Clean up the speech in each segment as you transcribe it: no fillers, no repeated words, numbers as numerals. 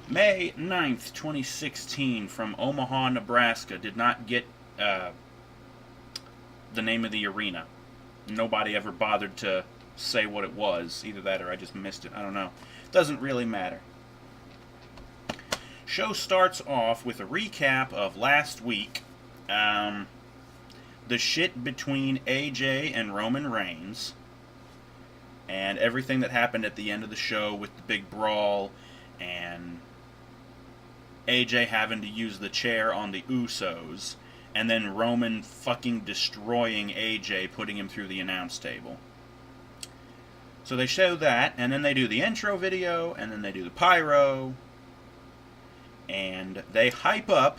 May 9th, 2016, from Omaha, Nebraska. Did not get the name of the arena. Nobody ever bothered to say what it was. Either that or I just missed it. I don't know. Doesn't really matter. Show starts off with a recap of last week. The shit between AJ and Roman Reigns. And everything that happened at the end of the show with the big brawl and AJ having to use the chair on the Usos, and then Roman fucking destroying AJ, putting him through the announce table. So they show that, and then they do the intro video, and then they do the pyro, and they hype up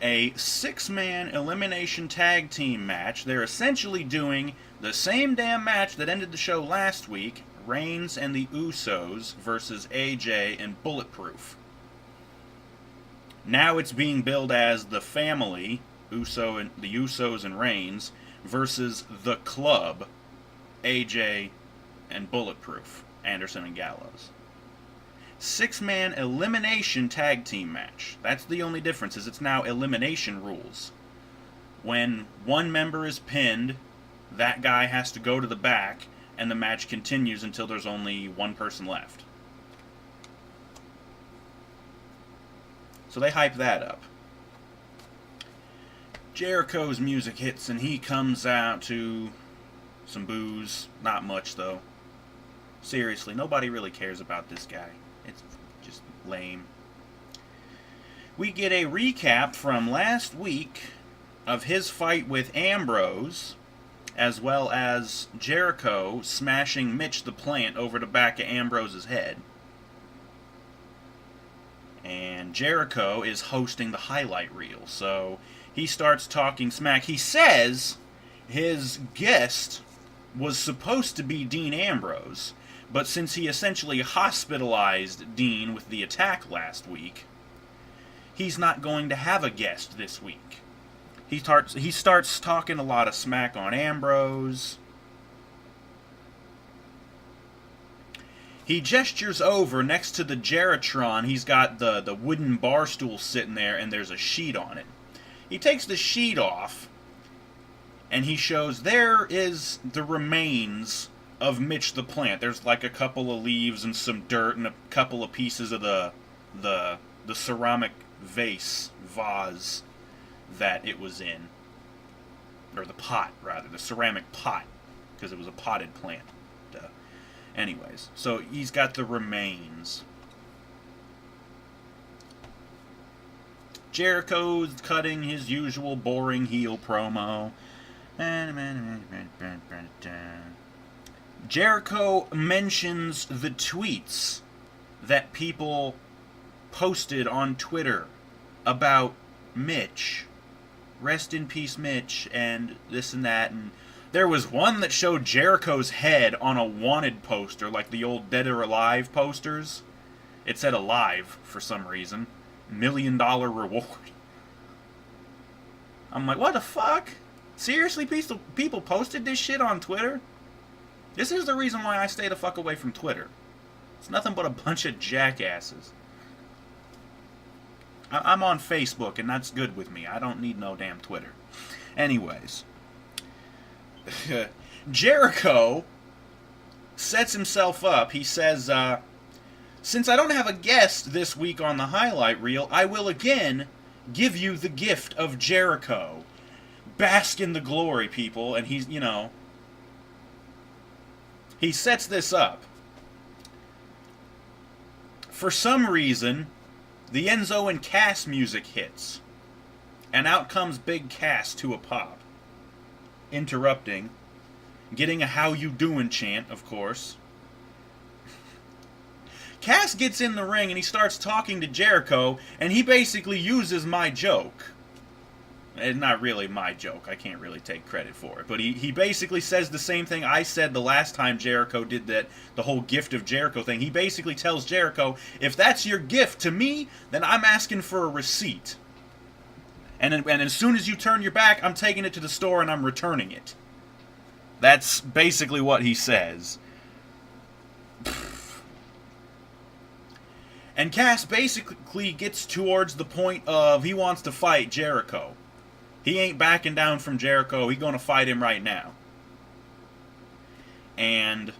a 6-man elimination tag team match. They're essentially doing the same damn match that ended the show last week, Reigns and the Usos versus AJ and Bulletproof. Now it's being billed as the family, the Usos and Reigns, versus the club, AJ and Bulletproof, Anderson and Gallows. 6-man elimination tag team match. That's the only difference, is it's now elimination rules. When one member is pinned, that guy has to go to the back, and the match continues until there's only one person left. So they hype that up. Jericho's music hits, and he comes out to some booze. Not much, though. Seriously, nobody really cares about this guy. It's just lame. We get a recap from last week of his fight with Ambrose, as well as Jericho smashing Mitch the Plant over the back of Ambrose's head. And Jericho is hosting the highlight reel, so he starts talking smack. He says his guest was supposed to be Dean Ambrose, but since he essentially hospitalized Dean with the attack last week, he's not going to have a guest this week. He starts talking a lot of smack on Ambrose. He gestures over next to the Geritron. He's got the wooden bar stool sitting there, and there's a sheet on it. He takes the sheet off, and he shows there is the remains of Mitch the Plant. There's like a couple of leaves and some dirt and a couple of pieces of the ceramic vase that it was in. Or the pot, rather. The ceramic pot. Because it was a potted plant. Anyways, so he's got the remains. Jericho's cutting his usual boring heel promo. Jericho mentions the tweets that people posted on Twitter about Mitch. Rest in peace, Mitch, and this and that. And there was one that showed Jericho's head on a wanted poster, like the old Dead or Alive posters. It said alive for some reason. $1 million reward. I'm like, what the fuck? Seriously, people posted this shit on Twitter? This is the reason why I stay the fuck away from Twitter. It's nothing but a bunch of jackasses. I'm on Facebook, and that's good with me. I don't need no damn Twitter. Anyways. Jericho sets himself up. He says, since I don't have a guest this week on the highlight reel, I will again give you the gift of Jericho. Bask in the glory, people. And he's, he sets this up. For some reason, the Enzo and Cass music hits. And out comes Big Cass to a pop. Interrupting. Getting a how you doing chant, of course. Cass gets in the ring and he starts talking to Jericho, and he basically uses my joke. It's not really my joke. I can't really take credit for it. But he basically says the same thing I said the last time Jericho did the whole gift of Jericho thing. He basically tells Jericho, if that's your gift to me, then I'm asking for a receipt. And as soon as you turn your back, I'm taking it to the store and I'm returning it. That's basically what he says. And Cass basically gets towards the point of he wants to fight Jericho. He ain't backing down from Jericho. He's going to fight him right now. And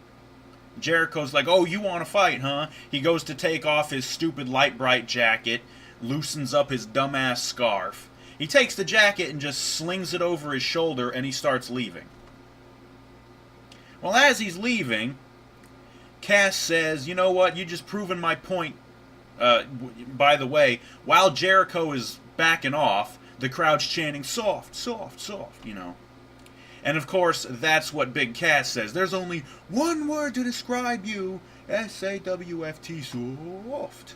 Jericho's like, oh, you want to fight, huh? He goes to take off his stupid light bright jacket, loosens up his dumbass scarf. He takes the jacket and just slings it over his shoulder, and he starts leaving. Well, as he's leaving, Cass says, you know what, you just proven my point. By the way, while Jericho is backing off, the crowd's chanting, soft, soft, soft, you know. And of course, that's what Big Cass says. There's only one word to describe you, S-A-W-F-T, soft.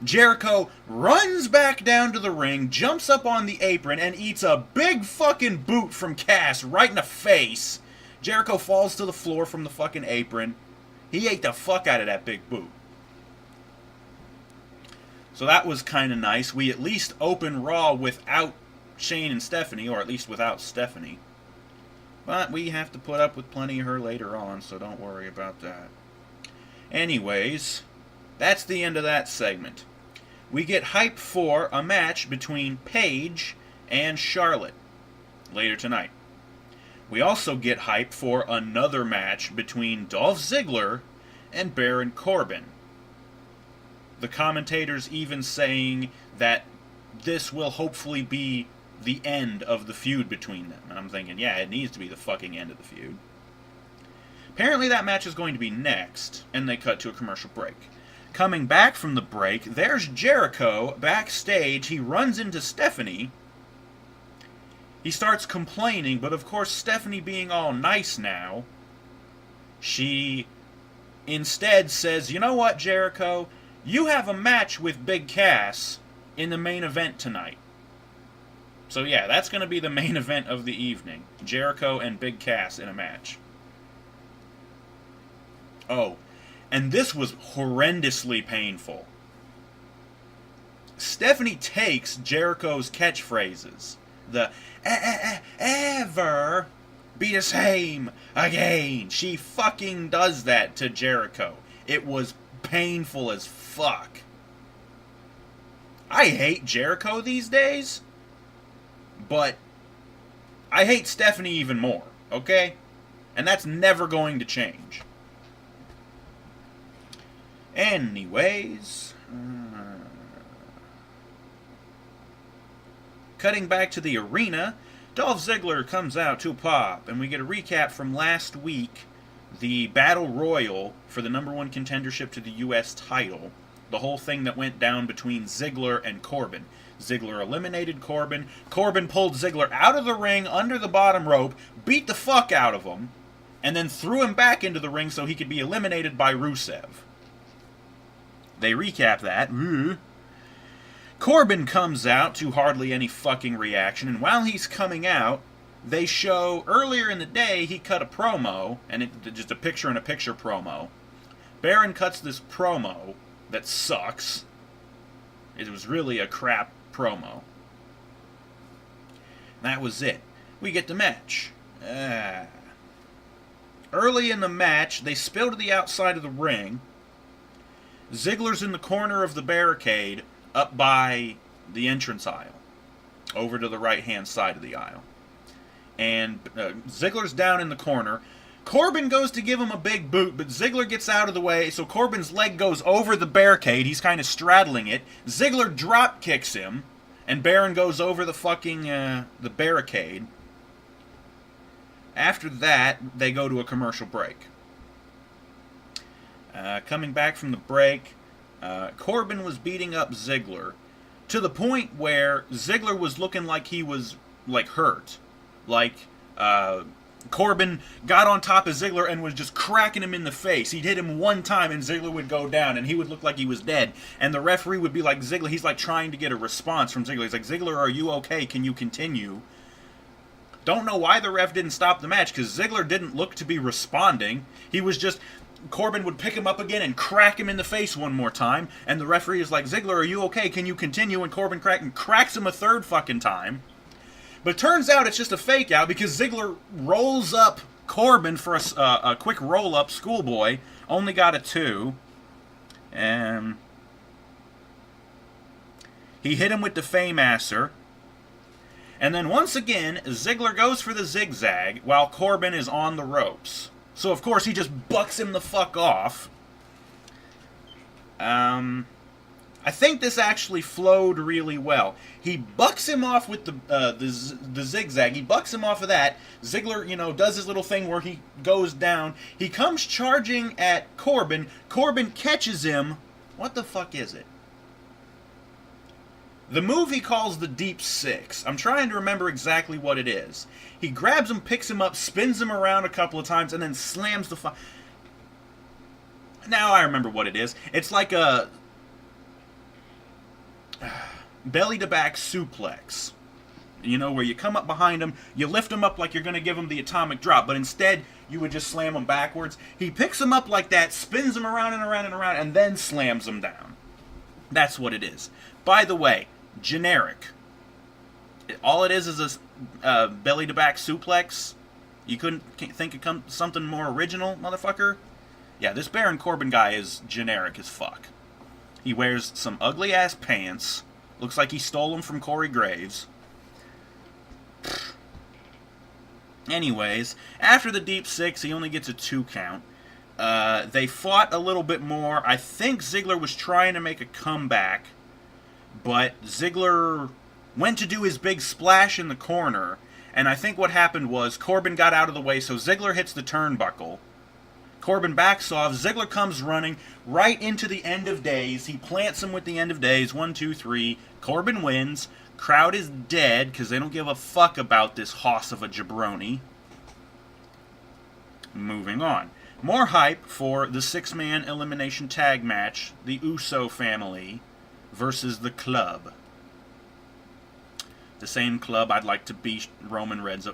Jericho runs back down to the ring, jumps up on the apron, and eats a big fucking boot from Cass right in the face. Jericho falls to the floor from the fucking apron. He ate the fuck out of that big boot. So that was kind of nice. We at least open Raw without Shane and Stephanie, or at least without Stephanie. But we have to put up with plenty of her later on, so don't worry about that. Anyways, that's the end of that segment. We get hype for a match between Paige and Charlotte later tonight. We also get hype for another match between Dolph Ziggler and Baron Corbin. The commentators even saying that this will hopefully be the end of the feud between them. And I'm thinking, yeah, it needs to be the fucking end of the feud. Apparently that match is going to be next, and they cut to a commercial break. Coming back from the break, there's Jericho backstage. He runs into Stephanie. He starts complaining, but of course Stephanie being all nice now, she instead says, you know what, Jericho? You have a match with Big Cass in the main event tonight. So yeah, that's going to be the main event of the evening. Jericho and Big Cass in a match. Oh, and this was horrendously painful. Stephanie takes Jericho's catchphrases. The ever be the same again. She fucking does that to Jericho. It was painful as fuck. I hate Jericho these days, but I hate Stephanie even more, okay? And that's never going to change. Anyways, cutting back to the arena, Dolph Ziggler comes out to a pop, and we get a recap from last week, the Battle Royal for the #1 contendership to the U.S. title, the whole thing that went down between Ziggler and Corbin. Ziggler eliminated Corbin. Corbin pulled Ziggler out of the ring under the bottom rope, beat the fuck out of him, and then threw him back into the ring so he could be eliminated by Rusev. They recap that. Corbin comes out to hardly any fucking reaction, and while he's coming out, they show earlier in the day he cut a promo, and just a picture-in-a-picture promo. Baron cuts this promo that sucks. It was really a crap promo. That was it. We get the match. Early in the match, they spill to the outside of the ring. Ziggler's in the corner of the barricade, up by the entrance aisle, over to the right-hand side of the aisle. And Ziggler's down in the corner. Corbin goes to give him a big boot, but Ziggler gets out of the way, so Corbin's leg goes over the barricade. He's kind of straddling it. Ziggler drop kicks him, and Baron goes over the fucking the barricade. After that, they go to a commercial break. Coming back from the break, Corbin was beating up Ziggler to the point where Ziggler was looking like he was hurt. Corbin got on top of Ziggler and was just cracking him in the face. He'd hit him one time and Ziggler would go down and he would look like he was dead. And the referee would be like, Ziggler, he's like trying to get a response from Ziggler. He's like, Ziggler, are you okay? Can you continue? Don't know why the ref didn't stop the match, because Ziggler didn't look to be responding. He was just... Corbin would pick him up again and crack him in the face one more time, and the referee is like, Ziggler, are you okay? Can you continue? And Corbin cracks him a third fucking time. But it turns out it's just a fake out, because Ziggler rolls up Corbin for a quick roll-up. Schoolboy only got a 2. And He hit him with the Fame-asser. And then once again, Ziggler goes for the zigzag while Corbin is on the ropes. So of course he just bucks him the fuck off. I think this actually flowed really well. He bucks him off with the zigzag. He bucks him off of that. Ziggler, does his little thing where he goes down. He comes charging at Corbin. Corbin catches him. What the fuck is it? The move he calls the Deep Six. I'm trying to remember exactly what it is. He grabs him, picks him up, spins him around a couple of times, and then slams the fuck. Now I remember what it is. It's like a belly-to-back suplex. Where you come up behind him, you lift him up like you're going to give him the atomic drop, but instead, you would just slam him backwards. He picks him up like that, spins him around and around and around, and then slams him down. That's what it is. By the way, generic. All it is a belly-to-back suplex. You couldn't think of something more original, motherfucker? Yeah, this Baron Corbin guy is generic as fuck. He wears some ugly-ass pants. Looks like he stole them from Corey Graves. Anyways, after the Deep Six, he only gets a 2 count. They fought a little bit more. I think Ziggler was trying to make a comeback, but Ziggler went to do his big splash in the corner, and I think what happened was Corbin got out of the way, so Ziggler hits the turnbuckle. Corbin backs off. Ziggler comes running right into the End of Days. He plants him with the End of Days. 1, 2, 3. Corbin wins. Crowd is dead because they don't give a fuck about this hoss of a jabroni. Moving on. More hype for the 6-man elimination tag match. The Uso family versus the Club. The same club I'd like to beat Roman Reigns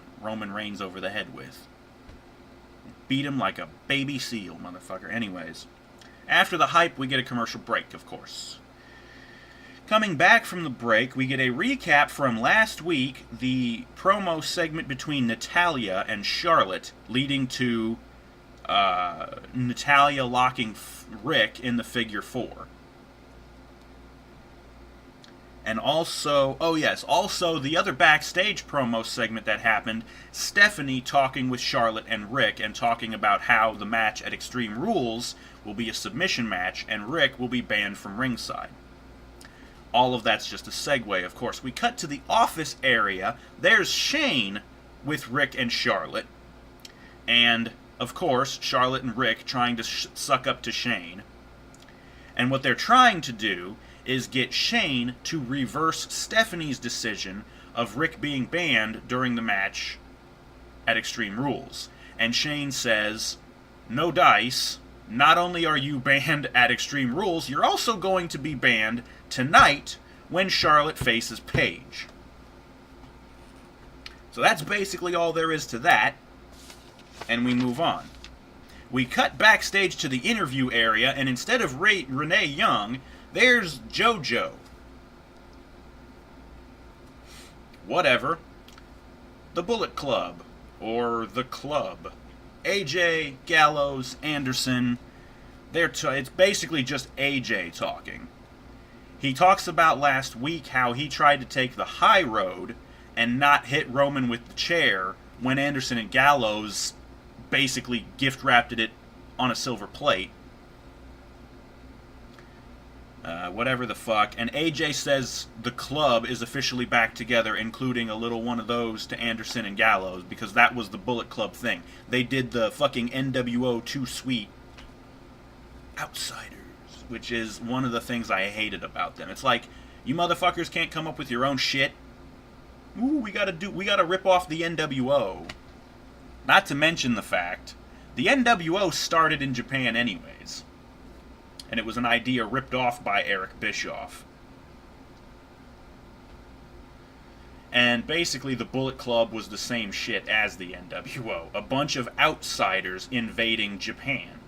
over the head with. Beat him like a baby seal, motherfucker. Anyways, after the hype, we get a commercial break, of course. Coming back from the break, we get a recap from last week, the promo segment between Natalya and Charlotte, leading to Natalya locking Rick in the figure 4. And also, also the other backstage promo segment that happened, Stephanie talking with Charlotte and Rick and talking about how the match at Extreme Rules will be a submission match and Rick will be banned from ringside. All of that's just a segue, of course. We cut to the office area. There's Shane with Rick and Charlotte. And, of course, Charlotte and Rick trying to suck up to Shane. And what they're trying to do is get Shane to reverse Stephanie's decision of Rick being banned during the match at Extreme Rules. And Shane says, no dice, not only are you banned at Extreme Rules, you're also going to be banned tonight when Charlotte faces Paige. So that's basically all there is to that, and we move on. We cut backstage to the interview area, and instead of Renee Young, there's JoJo. Whatever. The Bullet Club. Or the Club. AJ, Gallows, Anderson. It's basically just AJ talking. He talks about last week how he tried to take the high road and not hit Roman with the chair when Anderson and Gallows basically gift-wrapped it on a silver plate. Whatever the fuck. And AJ says the Club is officially back together, including a little one of those to Anderson and Gallows, because that was the Bullet Club thing. They did the fucking NWO Too Sweet Outsiders, which is one of the things I hated about them. It's like, you motherfuckers can't come up with your own shit. Ooh, we gotta rip off the NWO. Not to mention the fact, the NWO started in Japan anyways. And it was an idea ripped off by Eric Bischoff. And basically the Bullet Club was the same shit as the NWO. A bunch of outsiders invading Japan.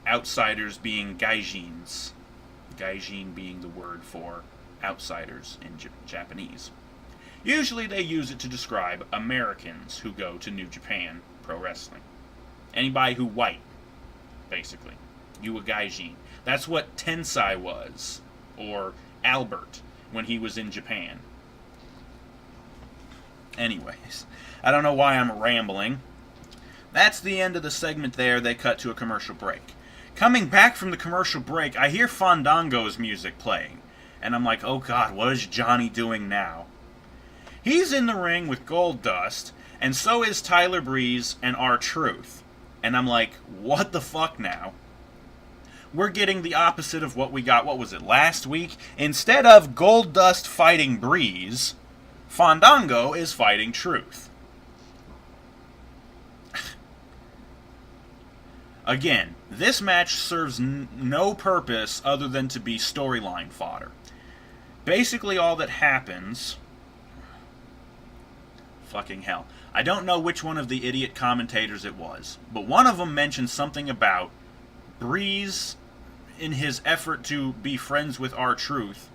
Outsiders being gaijins. Gaijin being the word for outsiders in Japanese. Usually they use it to describe Americans who go to New Japan Pro Wrestling. Anybody who white, basically. You a gaijin. That's what Tensai was, or Albert. when he was in Japan. Anyways, I don't know why I'm rambling. That's the end of the segment there. They cut to a commercial break. Coming back from the commercial break, I hear Fandango's music playing. And I'm like, oh god, what is Johnny doing now? He's in the ring with Goldust, and so is Tyler Breeze and R-Truth. And I'm like, what the fuck now? We're getting the opposite of what we got, what was it, last week? Instead of Goldust fighting Breeze, Fandango is fighting Truth. Again, this match serves no purpose other than to be storyline fodder. Basically all that happens... Fucking hell. I don't know which one of the idiot commentators it was, but one of them mentioned something about Breeze, in his effort to be friends with R-Truth,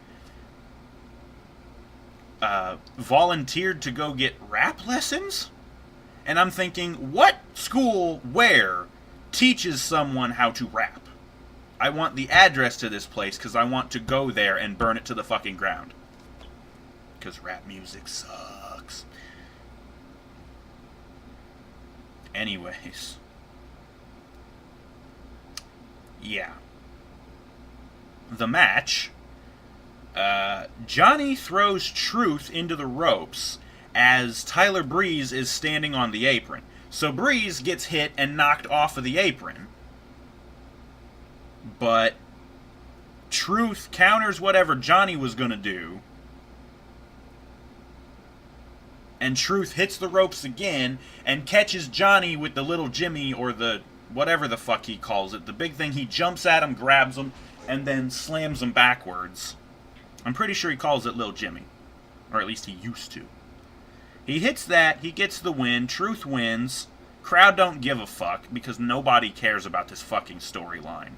volunteered to go get rap lessons? And I'm thinking, what school, where, teaches someone how to rap? I want the address to this place because I want to go there and burn it to the fucking ground. Because rap music sucks. Anyways. Yeah. The match. Johnny throws Truth into the ropes as Tyler Breeze is standing on the apron. So Breeze gets hit and knocked off of the apron. But Truth counters whatever Johnny was going to do. And Truth hits the ropes again and catches Johnny with the little Jimmy, or the whatever the fuck he calls it. The big thing, he jumps at him, grabs him, and then slams him backwards. I'm pretty sure he calls it Lil Jimmy. Or at least he used to. He hits that, he gets the win, Truth wins. Crowd don't give a fuck because nobody cares about this fucking storyline.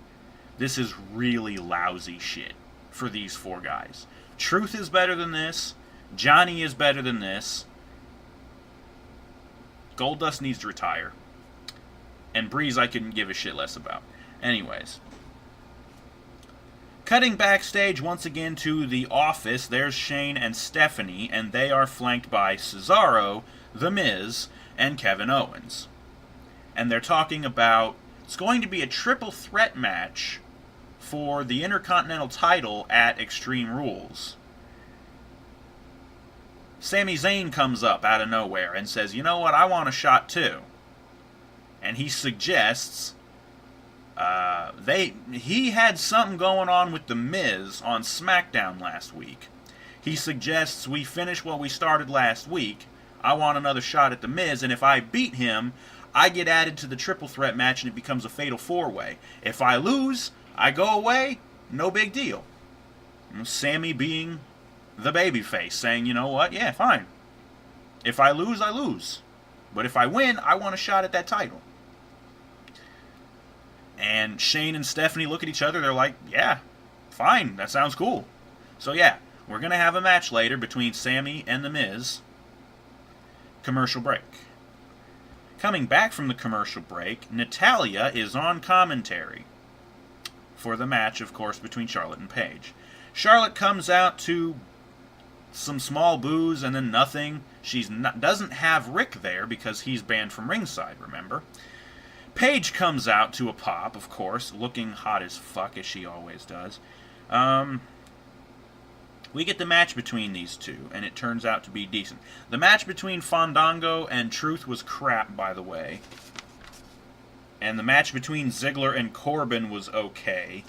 This is really lousy shit for these four guys. Truth is better than this. Johnny is better than this. Goldust needs to retire. And Breeze I couldn't give a shit less about. Anyways. Cutting backstage once again to the office, there's Shane and Stephanie, and they are flanked by Cesaro, The Miz, and Kevin Owens. And they're talking about, it's going to be a triple threat match for the Intercontinental title at Extreme Rules. Sami Zayn comes up out of nowhere and says, you know what, I want a shot too. And he suggests... he had something going on with The Miz on SmackDown last week. He suggests we finish what we started last week. I want another shot at The Miz, and if I beat him, I get added to the triple threat match and it becomes a fatal four-way. If I lose, I go away, no big deal. Sammy being the babyface, saying, you know what, yeah, fine. If I lose, I lose. But if I win, I want a shot at that title. And Shane and Stephanie look at each other, they're like, yeah, fine, that sounds cool. So yeah, we're going to have a match later between Sammy and The Miz. Commercial break. Coming back from the commercial break, Natalya is on commentary for the match, of course, between Charlotte and Paige. Charlotte comes out to some small boos and then nothing. She doesn't have Rick there because he's banned from ringside, remember? Paige comes out to a pop, of course, looking hot as fuck, as she always does. We get the match between these two, and it turns out to be decent. The match between Fandango and Truth was crap, by the way. And the match between Ziggler and Corbin was okay.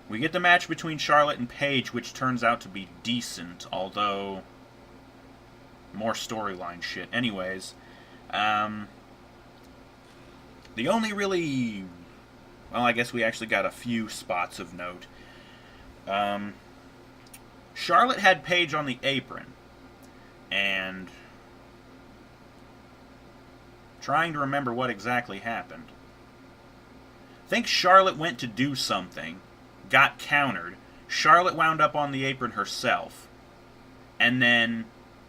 We get the match between Charlotte and Paige, which turns out to be decent, although... more storyline shit. Anyways, the only really... well, I guess we actually got a few spots of note. Charlotte had Paige on the apron, and... trying to remember what exactly happened. I think Charlotte went to do something, got countered, Charlotte wound up on the apron herself, and then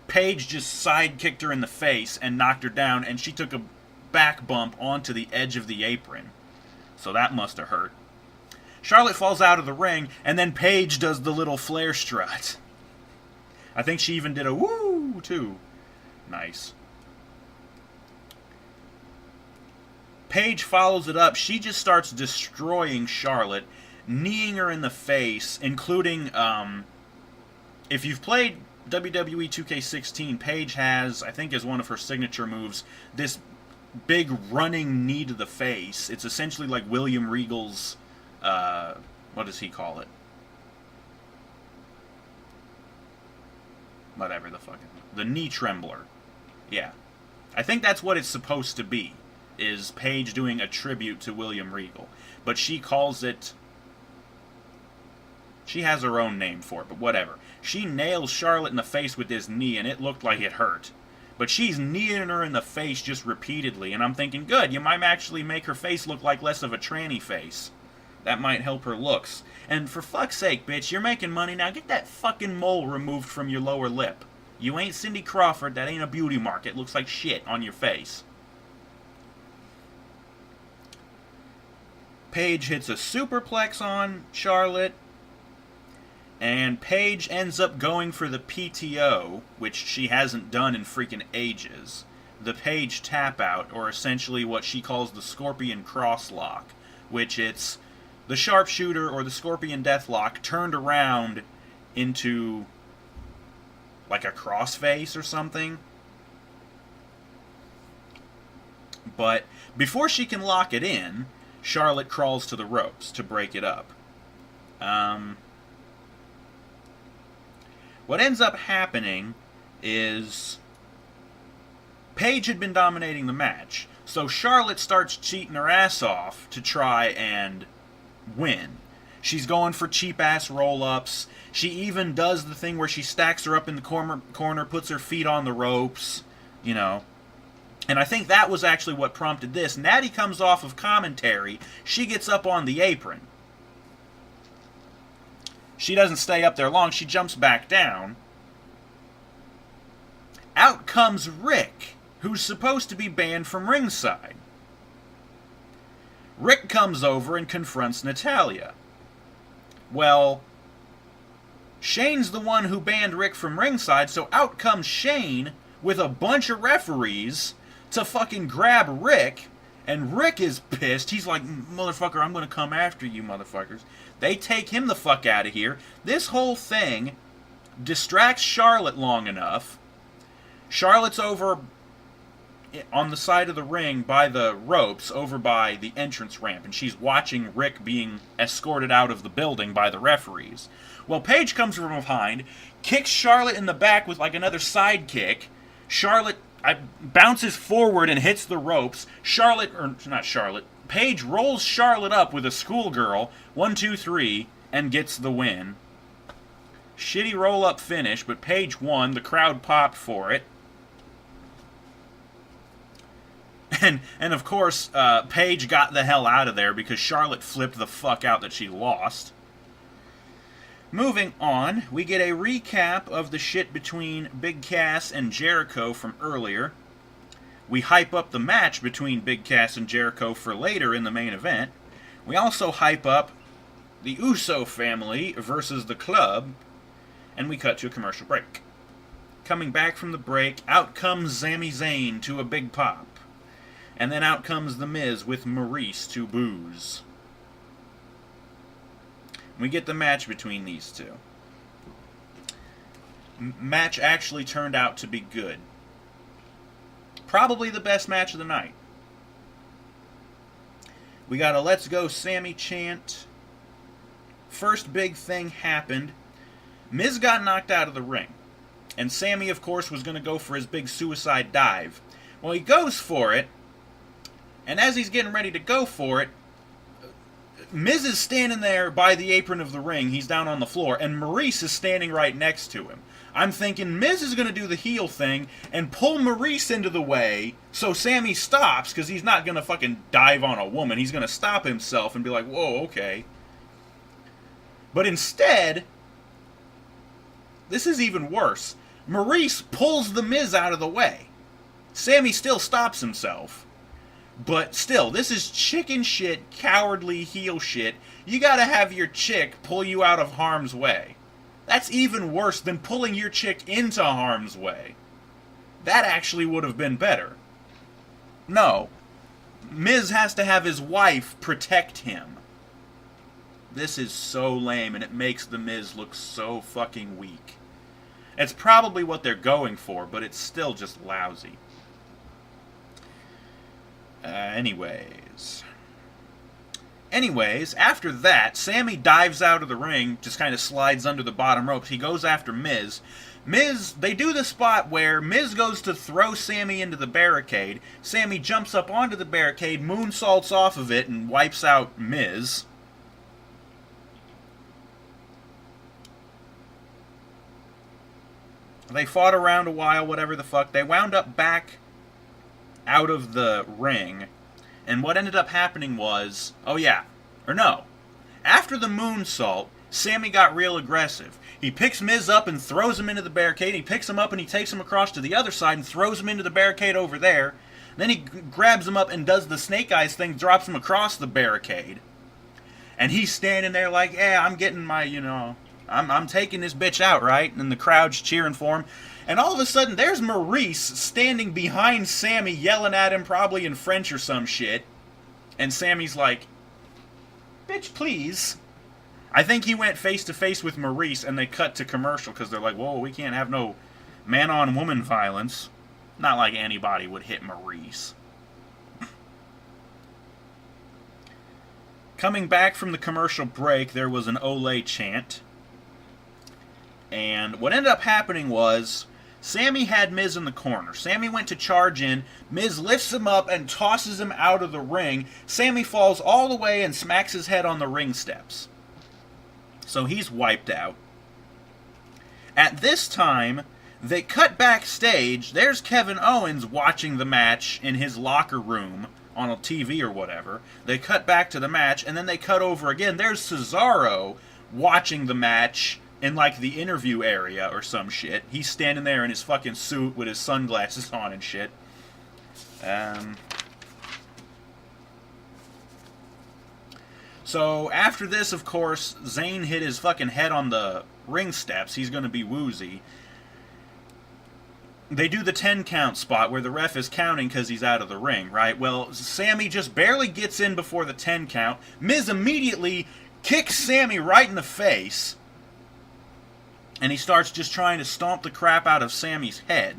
Paige just side-kicked her in the face and knocked her down, and she took a back bump onto the edge of the apron. So that must have hurt. Charlotte falls out of the ring, and then Paige does the little flare strut. I think she even did a woo, too. Nice. Paige follows it up. She just starts destroying Charlotte, kneeing her in the face, including, if you've played WWE 2K16, Paige has, I think as one of her signature moves, this big running knee to the face. It's essentially like William Regal's, what does he call it? Whatever the fuck. The knee trembler. Yeah. I think that's what it's supposed to be, is Paige doing a tribute to William Regal. But she calls it... She has her own name for it, but whatever. She nails Charlotte in the face with this knee, and it looked like it hurt. But she's kneeing her in the face just repeatedly, and I'm thinking, good, you might actually make her face look like less of a tranny face. That might help her looks. And for fuck's sake, bitch, you're making money now. Get that fucking mole removed from your lower lip. You ain't Cindy Crawford. That ain't a beauty mark. It looks like shit on your face. Paige hits a superplex on Charlotte. And Paige ends up going for the PTO, which she hasn't done in freaking ages. The Paige tap out, or essentially what she calls the Scorpion Crosslock, which it's the sharpshooter or the Scorpion Deathlock turned around into like a crossface or something. But before she can lock it in, Charlotte crawls to the ropes to break it up. What ends up happening is Paige had been dominating the match, so Charlotte starts cheating her ass off to try and win. She's going for cheap-ass roll-ups. She even does the thing where she stacks her up in the corner, puts her feet on the ropes, you know. And I think that was actually what prompted this. Natty comes off of commentary. She gets up on the apron. She doesn't stay up there long. She jumps back down. Out comes Rick, who's supposed to be banned from ringside. Rick comes over and confronts Natalya. Well, Shane's the one who banned Rick from ringside, so out comes Shane with a bunch of referees to fucking grab Rick, and Rick is pissed. He's like, motherfucker, I'm going to come after you, motherfuckers. They take him the fuck out of here. This whole thing distracts Charlotte long enough. Charlotte's over on the side of the ring by the ropes, over by the entrance ramp, and she's watching Rick being escorted out of the building by the referees. Well, Paige comes from behind, kicks Charlotte in the back with like another side kick. Charlotte bounces forward and hits the ropes. Paige rolls Charlotte up with a schoolgirl, 1, 2, 3, and gets the win. Shitty roll-up finish, but Paige won. The crowd popped for it. And of course, Paige got the hell out of there because Charlotte flipped the fuck out that she lost. Moving on, we get a recap of the shit between Big Cass and Jericho from earlier. We hype up the match between Big Cass and Jericho for later in the main event. We also hype up the Uso family versus the Club, and we cut to a commercial break. Coming back from the break, out comes Sami Zayn to a big pop. And then out comes The Miz with Maurice to booze. We get the match between these two. Match actually turned out to be good. Probably the best match of the night. We got a Let's Go Sammy chant. First big thing happened. Miz got knocked out of the ring. And Sammy, of course, was going to go for his big suicide dive. Well, he goes for it. And as he's getting ready to go for it, Miz is standing there by the apron of the ring. He's down on the floor. And Maurice is standing right next to him. I'm thinking Miz is going to do the heel thing and pull Maurice into the way so Sammy stops, because he's not going to fucking dive on a woman. He's going to stop himself and be like, whoa, okay. But instead, this is even worse. Maurice pulls the Miz out of the way. Sammy still stops himself. But still, this is chicken shit, cowardly heel shit. You gotta have your chick pull you out of harm's way. That's even worse than pulling your chick into harm's way. That actually would have been better. No. Miz has to have his wife protect him. This is so lame, and it makes The Miz look so fucking weak. It's probably what they're going for, but it's still just lousy. Anyways, after that, Sammy dives out of the ring, just kind of slides under the bottom ropes. He goes after Miz. They do the spot where Miz goes to throw Sammy into the barricade. Sammy jumps up onto the barricade, moonsaults off of it, and wipes out Miz. They fought around a while, whatever the fuck. They wound up back out of the ring. And what ended up happening was... After the moonsault, Sammy got real aggressive. He picks Miz up and throws him into the barricade. He picks him up and he takes him across to the other side and throws him into the barricade over there. Then he grabs him up and does the Snake Eyes thing, drops him across the barricade. And he's standing there like, yeah, I'm getting my, I'm taking this bitch out, right? And the crowd's cheering for him. And all of a sudden, there's Maurice standing behind Sammy, yelling at him, probably in French or some shit. And Sammy's like, bitch, please. I think he went face-to-face with Maurice, and they cut to commercial, because they're like, whoa, we can't have no man-on-woman violence. Not like anybody would hit Maurice. Coming back from the commercial break, there was an Olay chant. And what ended up happening was, Sammy had Miz in the corner. Sammy went to charge in. Miz lifts him up and tosses him out of the ring. Sammy falls all the way and smacks his head on the ring steps. So he's wiped out. At this time, they cut backstage. There's Kevin Owens watching the match in his locker room on a TV or whatever. They cut back to the match, and then they cut over again. There's Cesaro watching the match in, like, the interview area or some shit. He's standing there in his fucking suit with his sunglasses on and shit. So, after this, of course, Zayn hit his fucking head on the ring steps. He's gonna be woozy. They do the 10 count spot where the ref is counting because he's out of the ring, right? Well, Sammy just barely gets in before the 10 count. Miz immediately kicks Sammy right in the face. And he starts just trying to stomp the crap out of Sammy's head.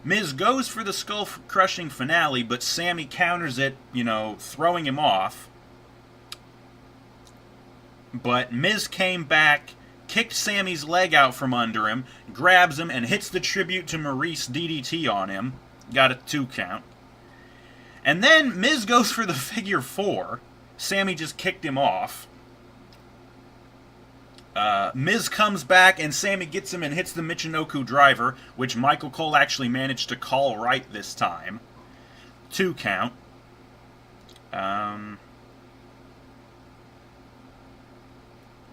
Miz goes for the skull-crushing finale, but Sammy counters it, throwing him off. But Miz came back, kicked Sammy's leg out from under him, grabs him, and hits the tribute to Maurice DDT on him. Got a 2 count. And then Miz goes for the figure 4. Sammy just kicked him off. Miz comes back, and Sammy gets him and hits the Michinoku driver, which Michael Cole actually managed to call right this time. 2 count.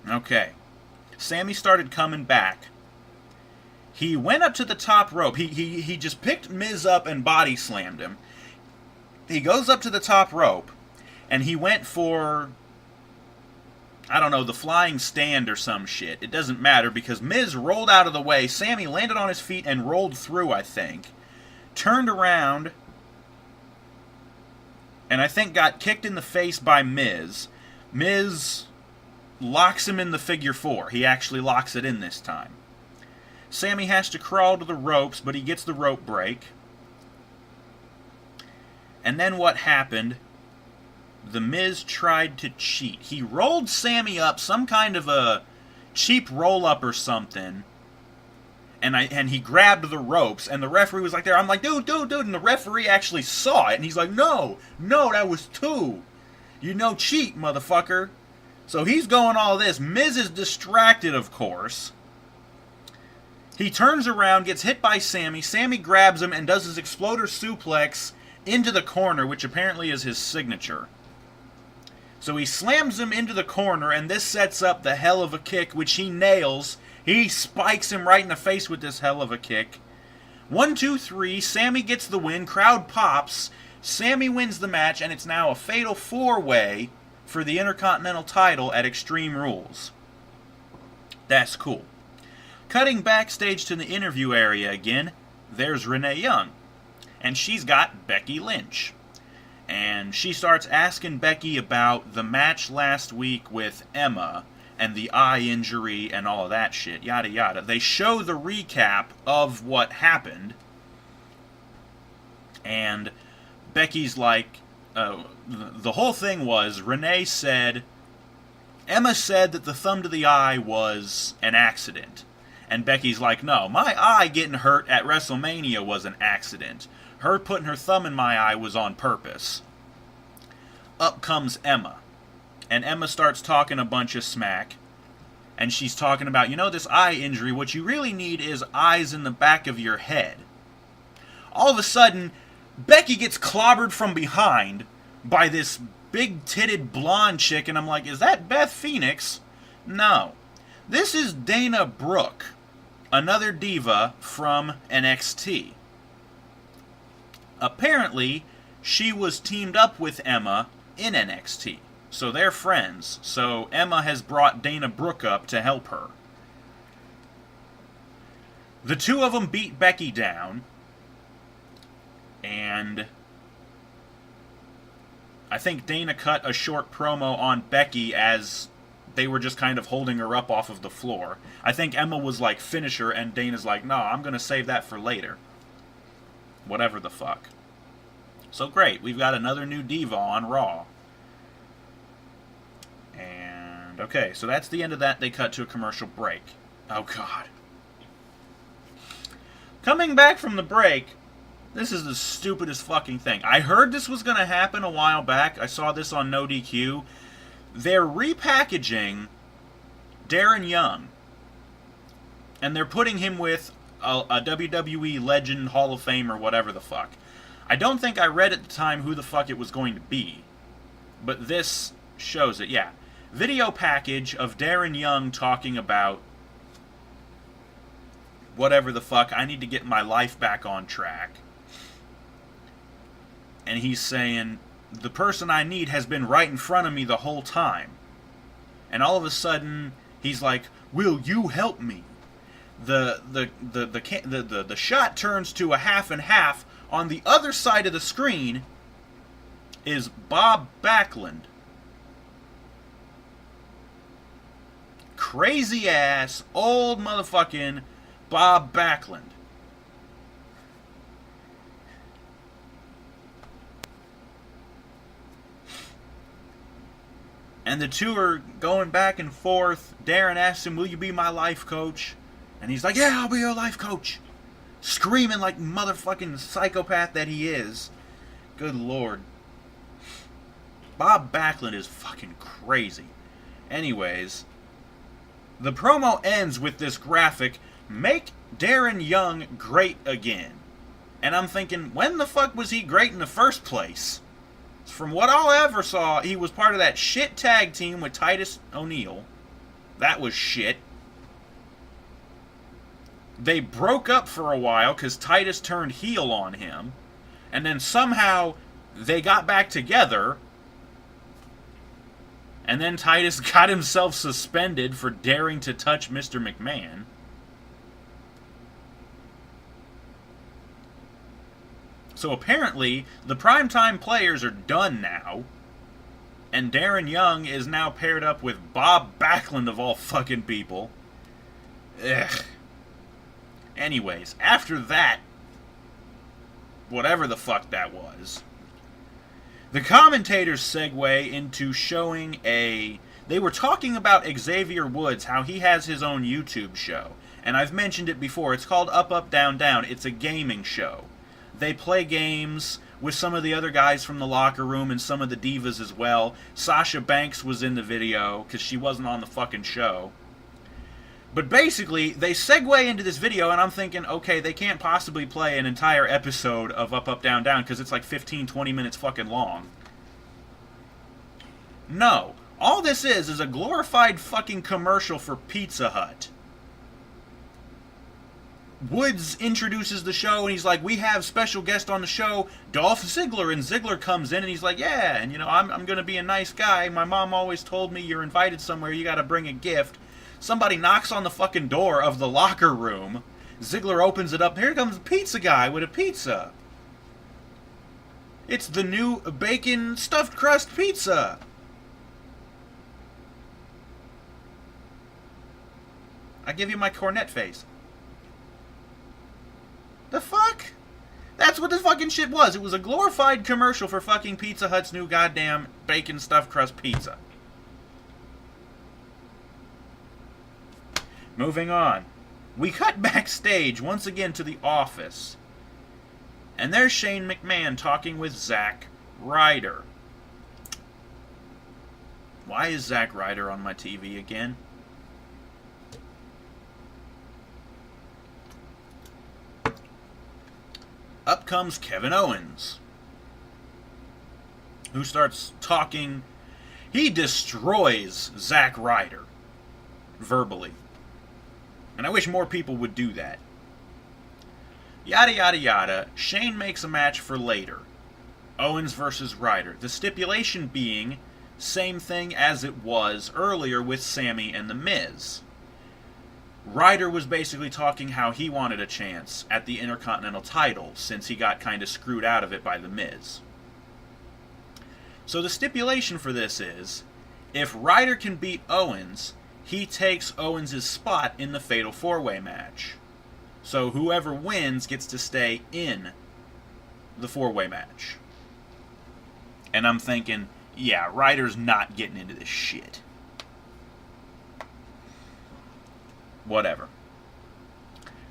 Okay. Sammy started coming back. He went up to the top rope. He just picked Miz up and body slammed him. He goes up to the top rope, and he went for, I don't know, the flying stand or some shit. It doesn't matter because Miz rolled out of the way. Sammy landed on his feet and rolled through, I think. Turned around, and I think got kicked in the face by Miz. Miz locks him in the figure 4. He actually locks it in this time. Sammy has to crawl to the ropes, but he gets the rope break. And then what happened? The Miz tried to cheat. He rolled Sammy up, some kind of a cheap roll-up or something, and he grabbed the ropes, and the referee was like there. I'm like, dude, and the referee actually saw it, and he's like, no, that was 2. Cheat, motherfucker. So he's going all this. Miz is distracted, of course. He turns around, gets hit by Sammy. Sammy grabs him and does his exploder suplex into the corner, which apparently is his signature. So he slams him into the corner, and this sets up the hell of a kick, which he nails. He spikes him right in the face with this hell of a kick. 1, 2, 3, Sammy gets the win, crowd pops. Sammy wins the match, and it's now a fatal 4-way for the Intercontinental title at Extreme Rules. That's cool. Cutting backstage to the interview area again, there's Renee Young. And she's got Becky Lynch. And she starts asking Becky about the match last week with Emma and the eye injury and all of that shit, yada yada. They show the recap of what happened. And Becky's like, the whole thing was, Emma said that the thumb to the eye was an accident. And Becky's like, no, my eye getting hurt at WrestleMania was an accident. Her putting her thumb in my eye was on purpose. Up comes Emma. And Emma starts talking a bunch of smack. And she's talking about, this eye injury, what you really need is eyes in the back of your head. All of a sudden, Becky gets clobbered from behind by this big-titted blonde chick, and I'm like, is that Beth Phoenix? No. This is Dana Brooke, another diva from NXT. Apparently, she was teamed up with Emma in NXT, so they're friends. So Emma has brought Dana Brooke up to help her. The two of them beat Becky down, and I think Dana cut a short promo on Becky as they were just kind of holding her up off of the floor. I think Emma was like, finish her, and Dana's like, no, I'm going to save that for later. Whatever the fuck. So great, we've got another new diva on Raw. And, okay, so that's the end of that. They cut to a commercial break. Oh, God. Coming back from the break, this is the stupidest fucking thing. I heard this was going to happen a while back. I saw this on No DQ. They're repackaging Darren Young. And they're putting him with a WWE Legend, Hall of Fame, or whatever the fuck. I don't think I read at the time who the fuck it was going to be. But this shows it, yeah. Video package of Darren Young talking about whatever the fuck, I need to get my life back on track. And he's saying, the person I need has been right in front of me the whole time. And all of a sudden, he's like, will you help me? The shot turns to a half and half. On the other side of the screen is Bob Backlund. Crazy ass, old motherfucking Bob Backlund. And the two are going back and forth. Darren asks him, will you be my life coach? And he's like, yeah, I'll be your life coach. Screaming like motherfucking psychopath that he is. Good Lord. Bob Backlund is fucking crazy. Anyways, the promo ends with this graphic, make Darren Young great again. And I'm thinking, when the fuck was he great in the first place? From what I ever saw, he was part of that shit tag team with Titus O'Neil. That was shit. They broke up for a while because Titus turned heel on him. And then somehow they got back together. And then Titus got himself suspended for daring to touch Mr. McMahon. So apparently, the primetime players are done now. And Darren Young is now paired up with Bob Backlund of all fucking people. Ugh. Anyways, after that, whatever the fuck that was, the commentators segue into showing they were talking about Xavier Woods, how he has his own YouTube show. And I've mentioned it before, it's called Up, Up, Down, Down. It's a gaming show. They play games with some of the other guys from the locker room and some of the divas as well. Sasha Banks was in the video, because she wasn't on the fucking show. But basically, they segue into this video, and I'm thinking, okay, they can't possibly play an entire episode of Up, Up, Down, Down, because it's like 15, 20 minutes fucking long. No. All this is a glorified fucking commercial for Pizza Hut. Woods introduces the show, and he's like, we have special guest on the show, Dolph Ziggler. And Ziggler comes in, and he's like, yeah, and, I'm going to be a nice guy. My mom always told me you're invited somewhere, you got to bring a gift. Somebody knocks on the fucking door of the locker room. Ziggler opens it up. Here comes the pizza guy with a pizza. It's the new bacon stuffed crust pizza. I give you my cornet face. The fuck? That's what the fucking shit was. It was a glorified commercial for fucking Pizza Hut's new goddamn bacon stuffed crust pizza. Moving on. We cut backstage once again to the office. And there's Shane McMahon talking with Zack Ryder. Why is Zack Ryder on my TV again? Up comes Kevin Owens, who starts talking. He destroys Zack Ryder verbally. And I wish more people would do that. Yada yada yada. Shane makes a match for later. Owens versus Ryder. The stipulation being same thing as it was earlier with Sammy and The Miz. Ryder was basically talking how he wanted a chance at the Intercontinental title since he got kind of screwed out of it by The Miz. So the stipulation for this is, if Ryder can beat Owens, he takes Owens' spot in the Fatal 4-Way match. So whoever wins gets to stay in the 4-Way match. And I'm thinking, yeah, Ryder's not getting into this shit. Whatever.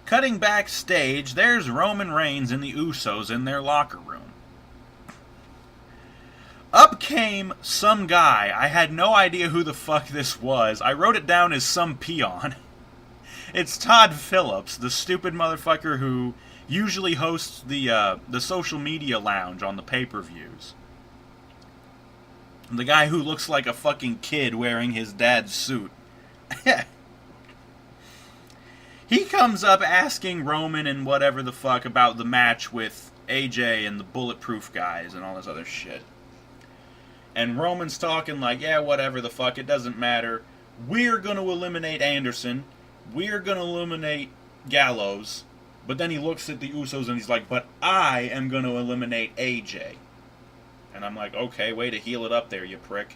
Cutting backstage, there's Roman Reigns and the Usos in their locker room. Up came some guy. I had no idea who the fuck this was. I wrote it down as some peon. It's Todd Phillips, the stupid motherfucker who usually hosts the social media lounge on the pay-per-views. The guy who looks like a fucking kid wearing his dad's suit. He comes up asking Roman and whatever the fuck about the match with AJ and the Bulletproof guys and all this other shit. And Roman's talking like, yeah, whatever the fuck, it doesn't matter. We're going to eliminate Anderson. We're going to eliminate Gallows. But then he looks at the Usos and he's like, but I am going to eliminate AJ. And I'm like, okay, way to heal it up there, you prick.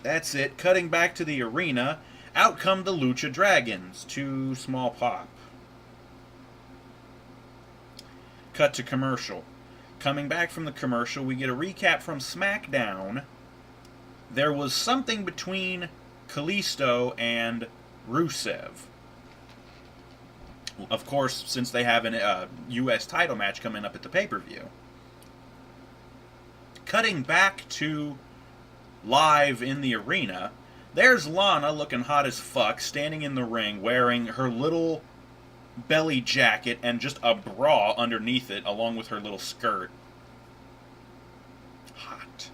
That's it. Cutting back to the arena. Out come the Lucha Dragons. Too small pop. Cut to commercial. Coming back from the commercial, we get a recap from SmackDown. There was something between Kalisto and Rusev. Of course, since they have a U.S. title match coming up at the pay-per-view. Cutting back to live in the arena, there's Lana looking hot as fuck, standing in the ring, wearing her little belly jacket and just a bra underneath it, along with her little skirt. Hot.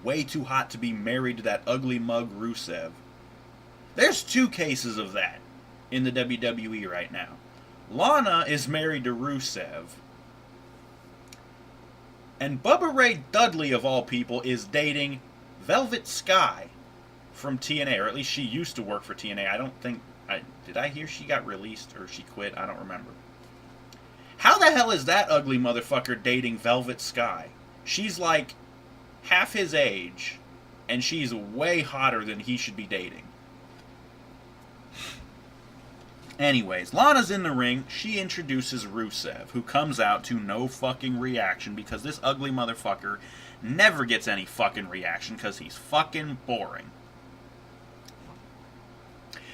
Way too hot to be married to that ugly mug Rusev. There's two cases of that in the WWE right now. Lana is married to Rusev. And Bubba Ray Dudley, of all people, is dating Velvet Sky from TNA, or at least she used to work for TNA. I don't think... did I hear she got released or she quit? I don't remember. How the hell is that ugly motherfucker dating Velvet Sky? She's like half his age, and she's way hotter than he should be dating. Anyways, Lana's in the ring. She introduces Rusev, who comes out to no fucking reaction because this ugly motherfucker never gets any fucking reaction because he's fucking boring.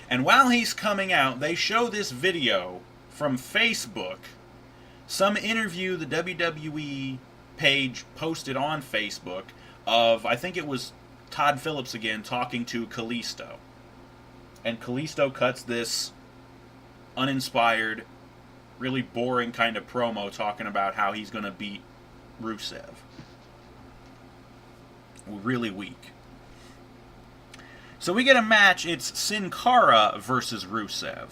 And while he's coming out, they show this video from Facebook, some interview the WWE page posted on Facebook of, I think it was Todd Phillips again, talking to Kalisto. And Kalisto cuts this uninspired, really boring kind of promo talking about how he's going to beat Rusev. Really weak. So we get a match. It's Sin Cara versus Rusev.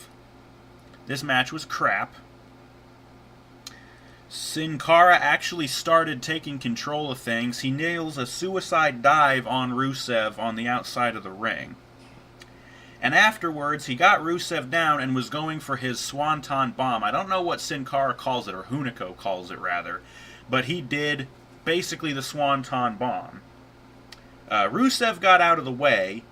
This match was crap. Sin Cara actually started taking control of things. He nails a suicide dive on Rusev on the outside of the ring. And afterwards, he got Rusev down and was going for his Swanton Bomb. I don't know what Sin Cara calls it, or Hunico calls it, rather. But he did basically the Swanton Bomb. Rusev got out of the way,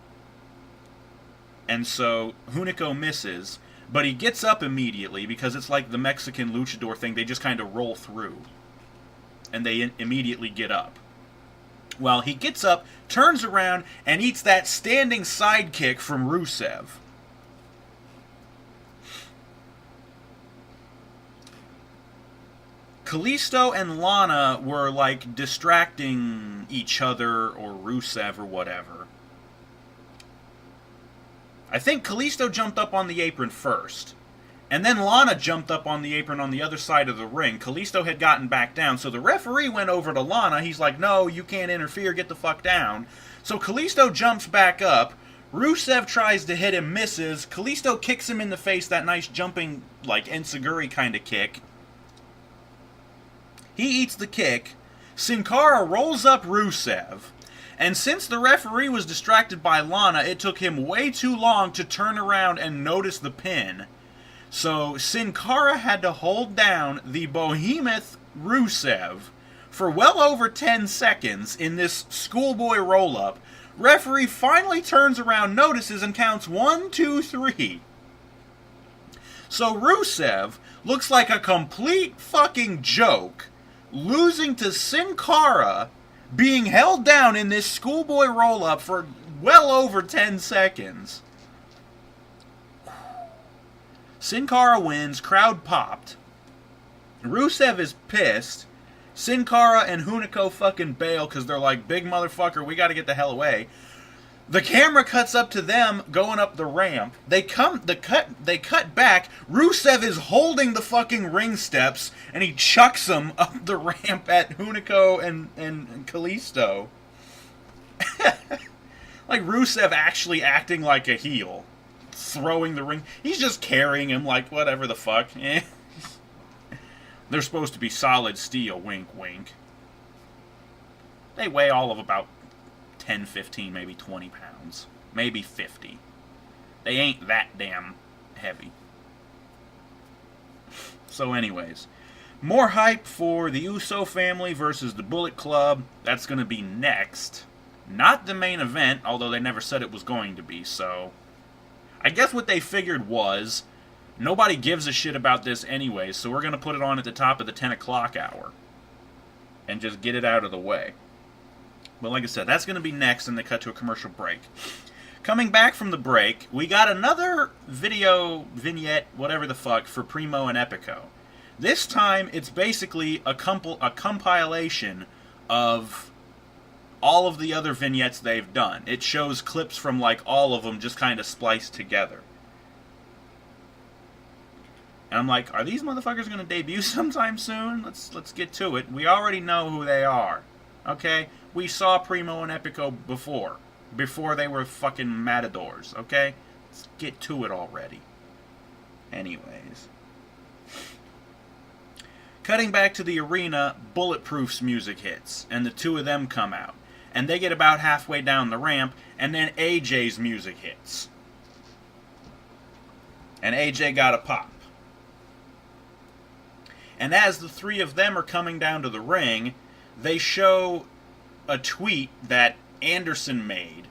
and so Hunico misses. But he gets up immediately, because it's like the Mexican luchador thing. They just kind of roll through. And they immediately get up. Well, he gets up, turns around, and eats that standing sidekick from Rusev. Kalisto and Lana were, like, distracting each other or Rusev or whatever. I think Kalisto jumped up on the apron first. And then Lana jumped up on the apron on the other side of the ring. Kalisto had gotten back down, so the referee went over to Lana. He's like, no, you can't interfere, get the fuck down. So Kalisto jumps back up. Rusev tries to hit him, misses. Kalisto kicks him in the face, that nice jumping, like, enziguri kind of kick. He eats the kick. Sin Cara rolls up Rusev. And since the referee was distracted by Lana, it took him way too long to turn around and notice the pin. So Sin Cara had to hold down the behemoth Rusev for well over 10 seconds in this schoolboy roll-up. Referee finally turns around, notices, and counts 1, 2, 3. So Rusev looks like a complete fucking joke, losing to Sin Cara, being held down in this schoolboy roll-up for well over 10 seconds. Sin Cara wins, crowd popped. Rusev is pissed. Sin Cara and Hunico fucking bail because they're like, big motherfucker, we gotta get the hell away. The camera cuts up to them going up the ramp. They cut back. Rusev is holding the fucking ring steps, and he chucks them up the ramp at Hunico and Kalisto. Like Rusev actually acting like a heel. Throwing the ring. He's just carrying him like whatever the fuck. They're supposed to be solid steel, wink wink. They weigh all of about 10, 15, maybe 20 pounds. Maybe 50. They ain't that damn heavy. So anyways, more hype for the Uso family versus the Bullet Club. That's going to be next. Not the main event, although they never said it was going to be, so I guess what they figured was, nobody gives a shit about this anyway, so we're going to put it on at the top of the 10 o'clock hour. And just get it out of the way. But like I said, that's going to be next, and they cut to a commercial break. Coming back from the break, we got another video, vignette, whatever the fuck, for Primo and Epico. This time, it's basically a compilation of all of the other vignettes they've done. It shows clips from, like, all of them just kind of spliced together. And I'm like, are these motherfuckers going to debut sometime soon? Let's get to it. We already know who they are. Okay? We saw Primo and Epico before they were fucking matadors. Okay? Let's get to it already. Anyways. Cutting back to the arena, Bulletproof's music hits, and the two of them come out. And they get about halfway down the ramp, and then AJ's music hits. And AJ got a pop. And as the three of them are coming down to the ring, they show a tweet that Anderson made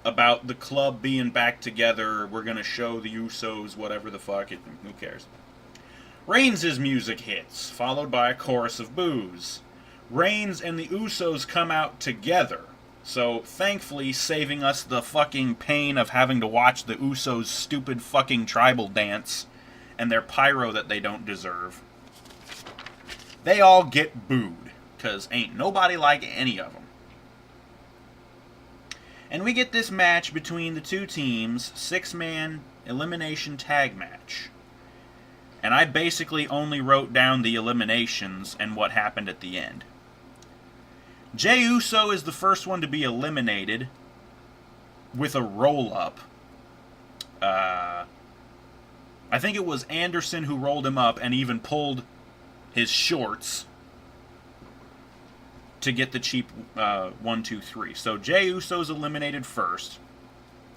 about the club being back together. We're going to show the Usos, whatever the fuck, who cares. Reigns' music hits, followed by a chorus of boos. Reigns and the Usos come out together, so thankfully saving us the fucking pain of having to watch the Usos' stupid fucking tribal dance and their pyro that they don't deserve. They all get booed, because ain't nobody like any of them. And we get this match between the two teams, 6-man elimination tag match. And I basically only wrote down the eliminations and what happened at the end. Jey Uso is the first one to be eliminated with a roll-up. I I think it was Anderson who rolled him up and even pulled his shorts to get the cheap 1, 2, 3. So Jey Uso's eliminated first,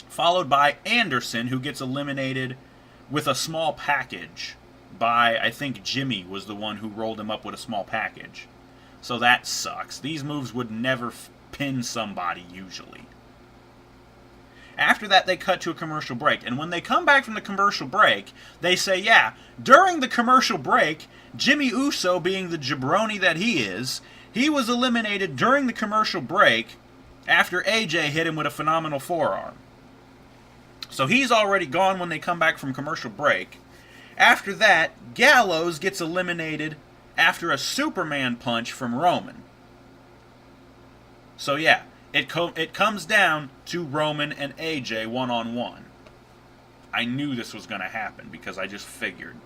followed by Anderson, who gets eliminated with a small package by, I think Jimmy was the one who rolled him up with a small package. So that sucks. These moves would never pin somebody, usually. After that, they cut to a commercial break. And when they come back from the commercial break, they say, yeah, during the commercial break, Jimmy Uso, being the jabroni that he is, he was eliminated during the commercial break after AJ hit him with a phenomenal forearm. So he's already gone when they come back from commercial break. After that, Gallows gets eliminated after a Superman punch from Roman. So yeah, it comes down to Roman and AJ one-on-one. I knew this was going to happen because I just figured.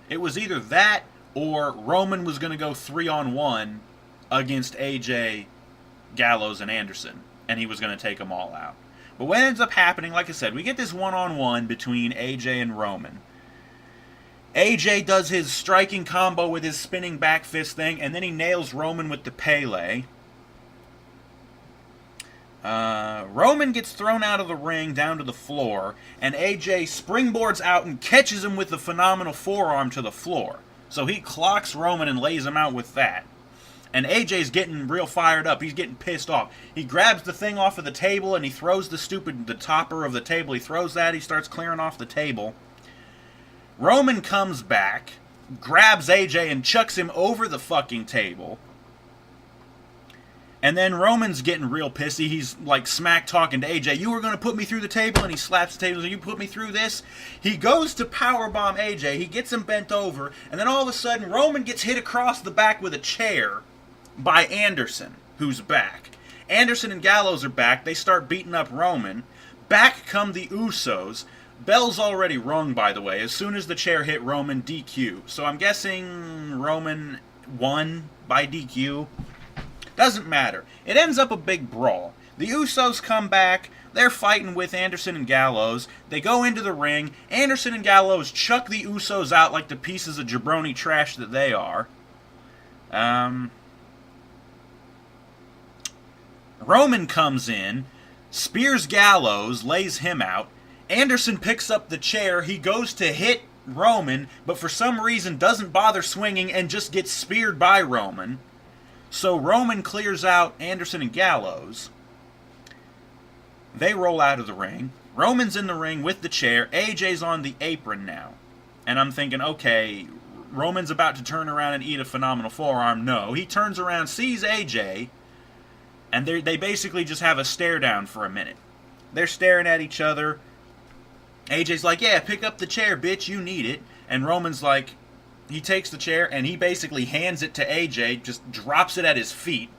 It was either that or Roman was going to go 3-on-1 against AJ, Gallows, and Anderson, and he was going to take them all out. But what ends up happening, like I said, we get this one-on-one between AJ and Roman. AJ does his striking combo with his spinning back fist thing, and then he nails Roman with the Pele. Roman gets thrown out of the ring down to the floor, and AJ springboards out and catches him with the phenomenal forearm to the floor. So he clocks Roman and lays him out with that. And AJ's getting real fired up. He's getting pissed off. He grabs the thing off of the table and he throws the topper of the table. He throws that. He starts clearing off the table. Roman comes back, grabs AJ and chucks him over the fucking table. And then Roman's getting real pissy. He's like smack talking to AJ. You were going to put me through the table? And he slaps the table. So you put me through this? He goes to powerbomb AJ. He gets him bent over. And then all of a sudden, Roman gets hit across the back with a chair by Anderson, who's back. Anderson and Gallows are back. They start beating up Roman. Back come the Usos. Bell's already rung, by the way. As soon as the chair hit Roman, DQ. So I'm guessing Roman won by DQ. Doesn't matter. It ends up a big brawl. The Usos come back. They're fighting with Anderson and Gallows. They go into the ring. Anderson and Gallows chuck the Usos out like the pieces of jabroni trash that they are. Roman comes in, spears Gallows, lays him out. Anderson picks up the chair. He goes to hit Roman, but for some reason doesn't bother swinging and just gets speared by Roman. So Roman clears out Anderson and Gallows. They roll out of the ring. Roman's in the ring with the chair. AJ's on the apron now. And I'm thinking, okay, Roman's about to turn around and eat a phenomenal forearm. No, he turns around, sees AJ, and they basically just have a stare down for a minute. They're staring at each other. AJ's like, yeah, pick up the chair, bitch, you need it. And Roman's like, he takes the chair and he basically hands it to AJ, just drops it at his feet.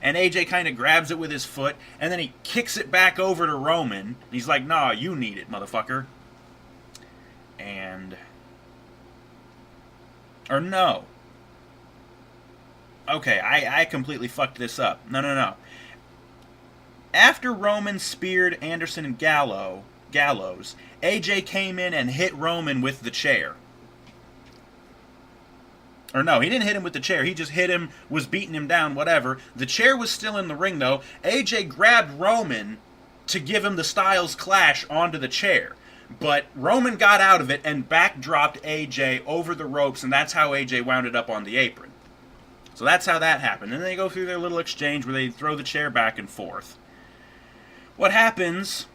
And AJ kind of grabs it with his foot, and then he kicks it back over to Roman. He's like, nah, you need it, motherfucker. And... Or no. Okay, I completely fucked this up. No. After Roman speared Anderson and Gallows, AJ came in and hit Roman with the chair. Or no, he didn't hit him with the chair. He just hit him, was beating him down, whatever. The chair was still in the ring, though. AJ grabbed Roman to give him the Styles Clash onto the chair. But Roman got out of it and backdropped AJ over the ropes, and that's how AJ wound up on the apron. So that's how that happened. And then they go through their little exchange where they throw the chair back and forth. What happens,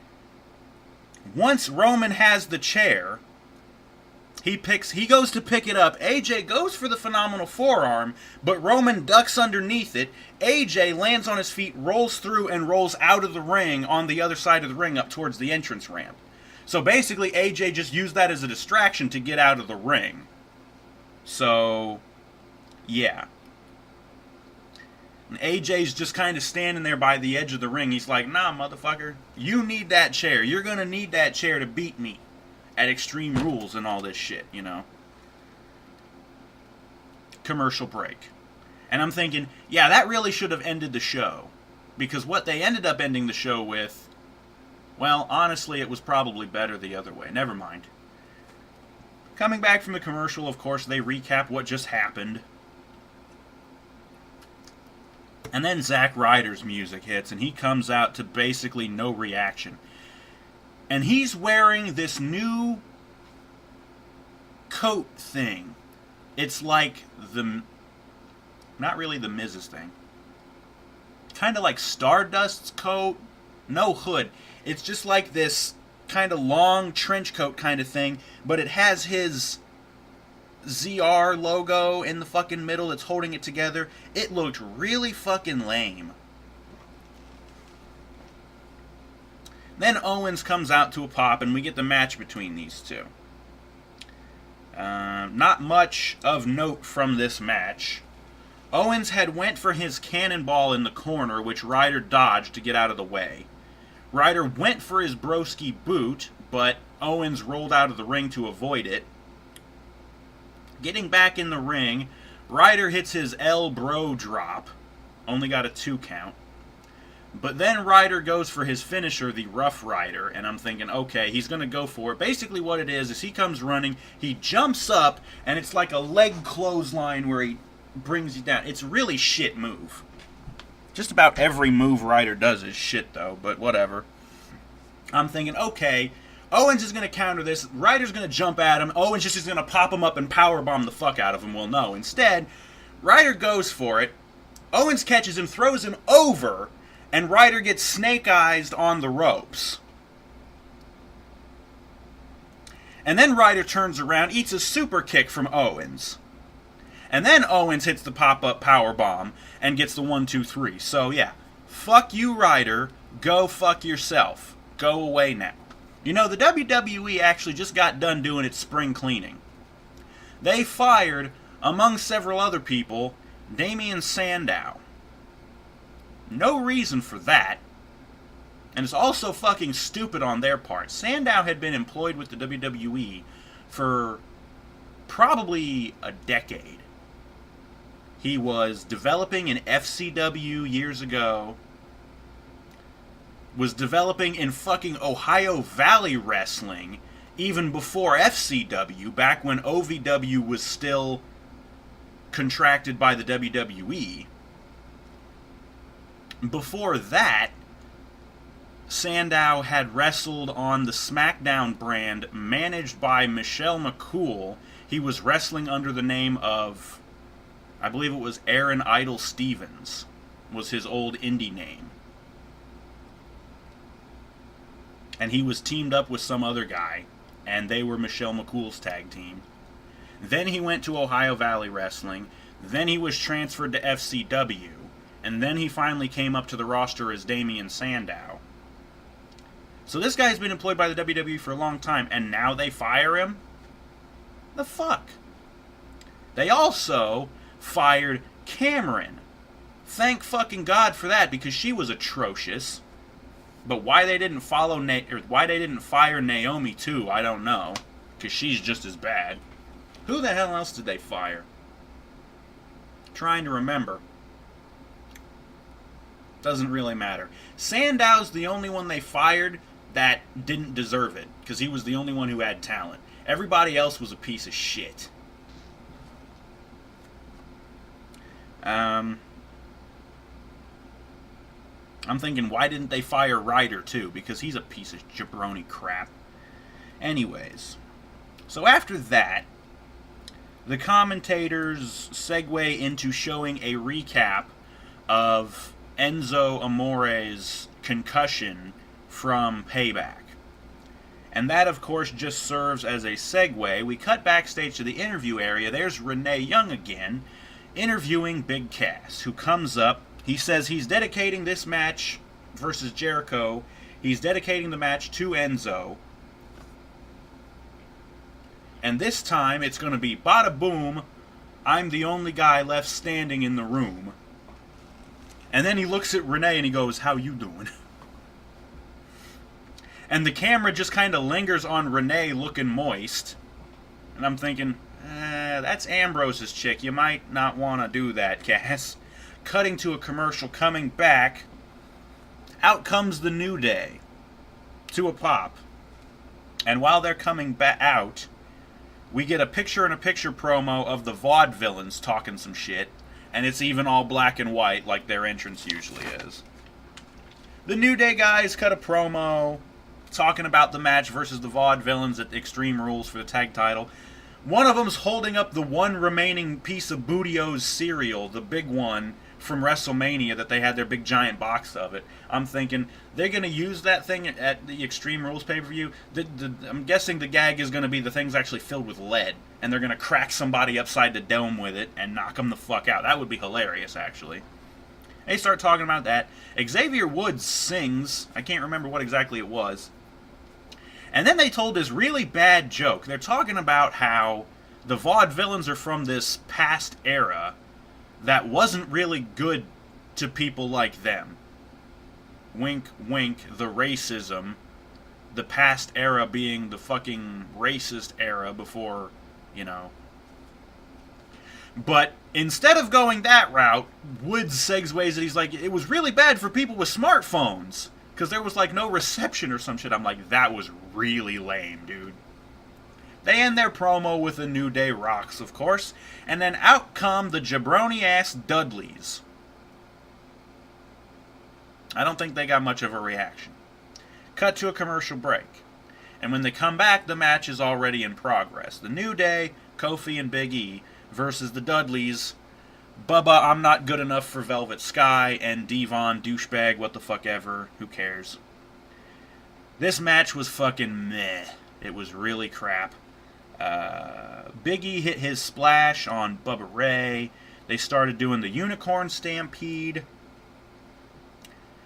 once Roman has the chair, he goes to pick it up. AJ goes for the phenomenal forearm, but Roman ducks underneath it. AJ lands on his feet, rolls through, and rolls out of the ring on the other side of the ring up towards the entrance ramp. So basically, AJ just used that as a distraction to get out of the ring. So, yeah. And AJ's just kind of standing there by the edge of the ring. He's like, nah, motherfucker, you need that chair. You're going to need that chair to beat me at Extreme Rules and all this shit, you know. Commercial break. And I'm thinking, yeah, that really should have ended the show. Because what they ended up ending the show with, well, honestly, it was probably better the other way. Never mind. Coming back from the commercial, of course, they recap what just happened. And then Zack Ryder's music hits, and he comes out to basically no reaction. And he's wearing this new coat thing. It's like not really the Miz's thing. Kind of like Stardust's coat. No hood. It's just like this kind of long trench coat kind of thing, but it has his ZR logo in the fucking middle that's holding it together. It looked really fucking lame. Then Owens comes out to a pop, and we get the match between these two. Not much of note from this match. Owens had went for his cannonball in the corner, which Ryder dodged to get out of the way. Ryder went for his broski boot, but Owens rolled out of the ring to avoid it. Getting back in the ring, Ryder hits his El Bro drop. Only got a 2 count. But then Ryder goes for his finisher, the Rough Rider, and I'm thinking, okay, he's going to go for it. Basically what it is he comes running, he jumps up, and it's like a leg clothesline where he brings you down. It's a really shit move. Just about every move Ryder does is shit, though, but whatever. I'm thinking, okay, Owens is going to counter this, Ryder's going to jump at him, Owens just is going to pop him up and powerbomb the fuck out of him. Well, no. Instead, Ryder goes for it, Owens catches him, throws him over, and Ryder gets snake-eyed on the ropes. And then Ryder turns around, eats a super kick from Owens. And then Owens hits the pop-up powerbomb and gets the 1-2-3. So, yeah, fuck you, Ryder. Go fuck yourself. Go away now. You know, the WWE actually just got done doing its spring cleaning. They fired, among several other people, Damien Sandow. No reason for that. And it's also fucking stupid on their part. Sandow had been employed with the WWE for probably a decade. He was developing in FCW years ago. Was developing in fucking Ohio Valley Wrestling even before FCW, back when OVW was still contracted by the WWE. Before that, Sandow had wrestled on the SmackDown brand managed by Michelle McCool. He was wrestling under the name of, I believe it was Aaron Idol Stevens, was his old indie name. And he was teamed up with some other guy, and they were Michelle McCool's tag team. Then he went to Ohio Valley Wrestling. Then he was transferred to FCW. And then he finally came up to the roster as Damien Sandow. So this guy's been employed by the WWE for a long time, and now they fire him? The fuck? They also fired Cameron. Thank fucking God for that, because she was atrocious. But why they didn't why they didn't fire Naomi too, I don't know, because she's just as bad. Who the hell else did they fire? Trying to remember. Doesn't really matter. Sandow's the only one they fired that didn't deserve it, because he was the only one who had talent. Everybody else was a piece of shit. I'm thinking, why didn't they fire Ryder too? Because he's a piece of jabroni crap. Anyways, so after that, the commentators segue into showing a recap of Enzo Amore's concussion from Payback. And that, of course, just serves as a segue. We cut backstage to the interview area. There's Renee Young again, interviewing Big Cass, who comes up. He says he's dedicating this match versus Jericho. He's dedicating the match to Enzo. And this time, it's going to be bada boom, I'm the only guy left standing in the room. And then he looks at Renee and he goes, how you doing? And the camera just kind of lingers on Renee looking moist. And I'm thinking, that's Ambrose's chick. You might not want to do that, Cass. Cutting to a commercial, coming back. Out comes the New Day. To a pop. And while they're coming out, We get a picture-in-a-picture promo of the vaudevillains talking some shit, and it's even all black and white like their entrance usually is. The New Day guys cut a promo talking about the match versus the vaudevillains at Extreme Rules for the tag title. One of them's holding up the one remaining piece of Bootio's cereal, the big one from WrestleMania that they had their big giant box of it. I'm thinking, they're going to use that thing at the Extreme Rules pay-per-view? I'm guessing the gag is going to be the thing's actually filled with lead, and they're going to crack somebody upside the dome with it and knock them the fuck out. That would be hilarious, actually. They start talking about that. Xavier Woods sings. I can't remember what exactly it was. And then they told this really bad joke. They're talking about how the vaudevillains are from this past era that wasn't really good to people like them. Wink, wink, the racism. The past era being the fucking racist era before, you know. But instead of going that route, Woods segues it. He's like, it was really bad for people with smartphones, because there was like no reception or some shit. I'm like, that was really lame, dude. They end their promo with a New Day rocks, of course, and then out come the jabroni-ass Dudleys. I don't think they got much of a reaction. Cut to a commercial break. And when they come back, the match is already in progress. The New Day, Kofi and Big E, versus the Dudleys, Bubba, I'm not good enough for Velvet Sky, and Devon, douchebag, what the fuck ever, who cares. This match was fucking meh. It was really crap. Big E hit his splash on Bubba Ray. They started doing the Unicorn Stampede.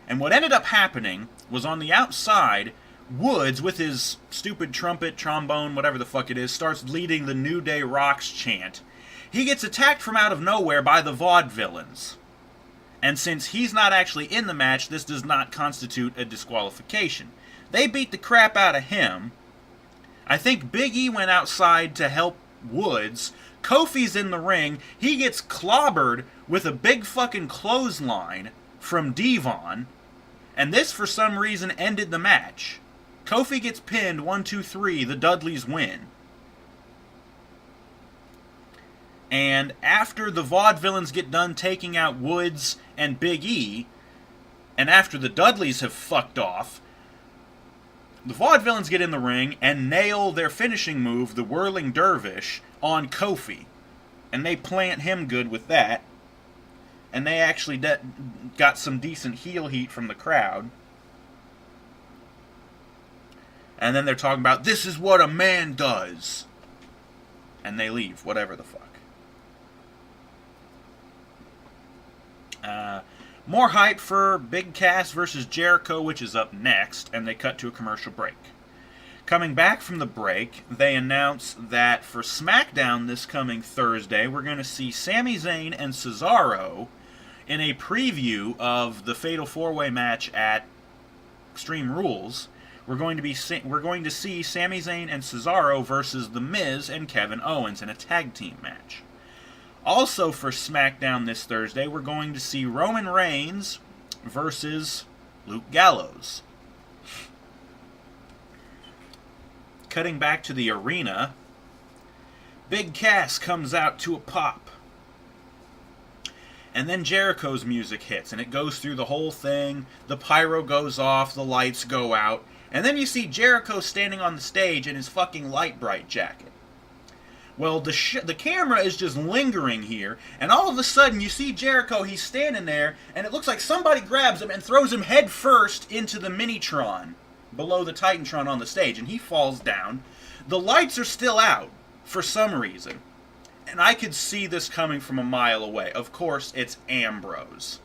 And what ended up happening was on the outside, Woods, with his stupid trumpet, trombone, whatever the fuck it is, starts leading the New Day Rocks chant. He gets attacked from out of nowhere by the vaudevillains. And since he's not actually in the match, this does not constitute a disqualification. They beat the crap out of him. I think Big E went outside to help Woods. Kofi's in the ring. He gets clobbered with a big fucking clothesline from Devon. And this, for some reason, ended the match. Kofi gets pinned, 1, 2, 3. The Dudleys win. And after the vaudevillains get done taking out Woods and Big E, and after the Dudleys have fucked off, the vaudevillains get in the ring and nail their finishing move, the Whirling Dervish, on Kofi. And they plant him good with that. And they actually got some decent heel heat from the crowd. And then they're talking about, this is what a man does. And they leave, whatever the fuck. More hype for Big Cass versus Jericho, which is up next, and they cut to a commercial break. Coming back from the break, they announce that for SmackDown this coming Thursday, we're going to see Sami Zayn and Cesaro in a preview of the Fatal 4-Way match at Extreme Rules. We're going to see Sami Zayn and Cesaro versus The Miz and Kevin Owens in a tag team match. Also for SmackDown this Thursday, we're going to see Roman Reigns versus Luke Gallows. Cutting back to the arena, Big Cass comes out to a pop. And then Jericho's music hits, and it goes through the whole thing. The pyro goes off, the lights go out. And then you see Jericho standing on the stage in his fucking light bright jacket. Well, the camera is just lingering here, and all of a sudden you see Jericho, he's standing there, and it looks like somebody grabs him and throws him head first into the Minitron below the Titantron on the stage, and he falls down. The lights are still out for some reason, and I could see this coming from a mile away. Of course, it's Ambrose.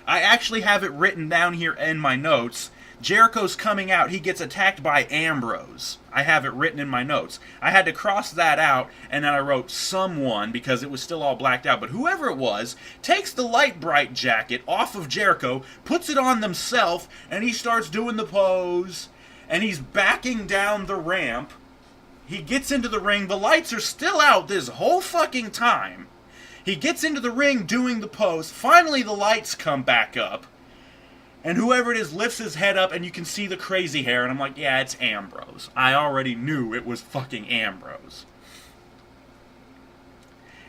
I actually have it written down here in my notes. Jericho's coming out, he gets attacked by Ambrose. I have it written in my notes. I had to cross that out, and then I wrote someone, because it was still all blacked out. But whoever it was, takes the light bright jacket off of Jericho, puts it on themselves, and he starts doing the pose, and he's backing down the ramp. He gets into the ring, the lights are still out this whole fucking time. He gets into the ring doing the pose, finally the lights come back up. And whoever it is lifts his head up and you can see the crazy hair. And I'm like, yeah, it's Ambrose. I already knew it was fucking Ambrose.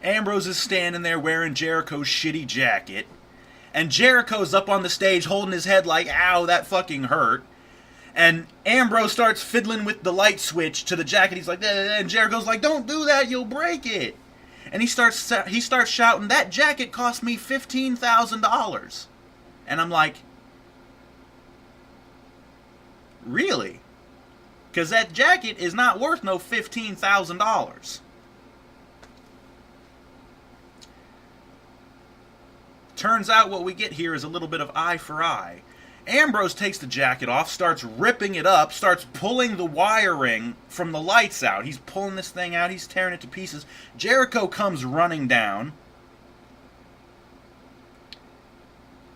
Ambrose is standing there wearing Jericho's shitty jacket. And Jericho's up on the stage holding his head like, ow, that fucking hurt. And Ambrose starts fiddling with the light switch to the jacket. He's like, and Jericho's like, don't do that, you'll break it. And he starts shouting, that jacket cost me $15,000. And I'm like, really? Because that jacket is not worth no $15,000. Turns out what we get here is a little bit of eye for eye. Ambrose takes the jacket off, starts ripping it up, starts pulling the wiring from the lights out. He's pulling this thing out, he's tearing it to pieces. Jericho comes running down.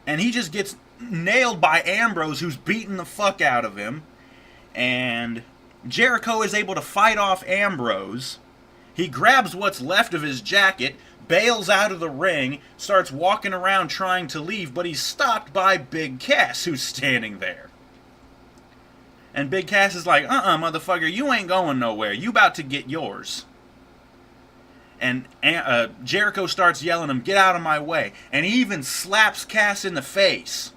And he just gets nailed by Ambrose, who's beating the fuck out of him. And Jericho is able to fight off Ambrose. He grabs what's left of his jacket, bails out of the ring, starts walking around trying to leave, but he's stopped by Big Cass, who's standing there. And Big Cass is like, motherfucker, you ain't going nowhere. You about to get yours. And Jericho starts yelling him, get out of my way. And he even slaps Cass in the face.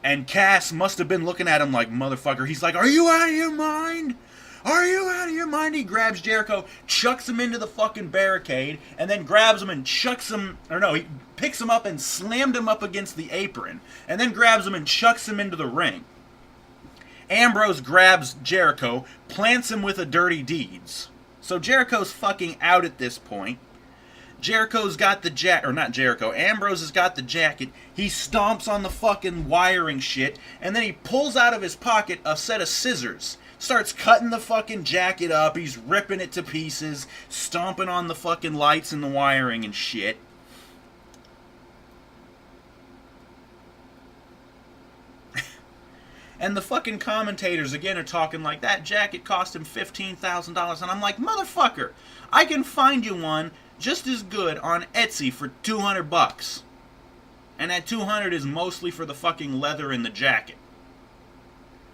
And Cass must have been looking at him like, motherfucker. He's like, are you out of your mind? Are you out of your mind? He grabs Jericho, chucks him into the fucking barricade, and then grabs him and chucks him, he picks him up and slammed him up against the apron, and then grabs him and chucks him into the ring. Ambrose grabs Jericho, plants him with a dirty deeds. So Jericho's fucking out at this point. Ambrose has got the jacket. He stomps on the fucking wiring shit, and then he pulls out of his pocket a set of scissors. Starts cutting the fucking jacket up. He's ripping it to pieces, stomping on the fucking lights and the wiring and shit. And the fucking commentators again are talking like, that jacket cost him $15,000. And I'm like, motherfucker, I can find you one just as good on Etsy for $200. And that $200 is mostly for the fucking leather in the jacket.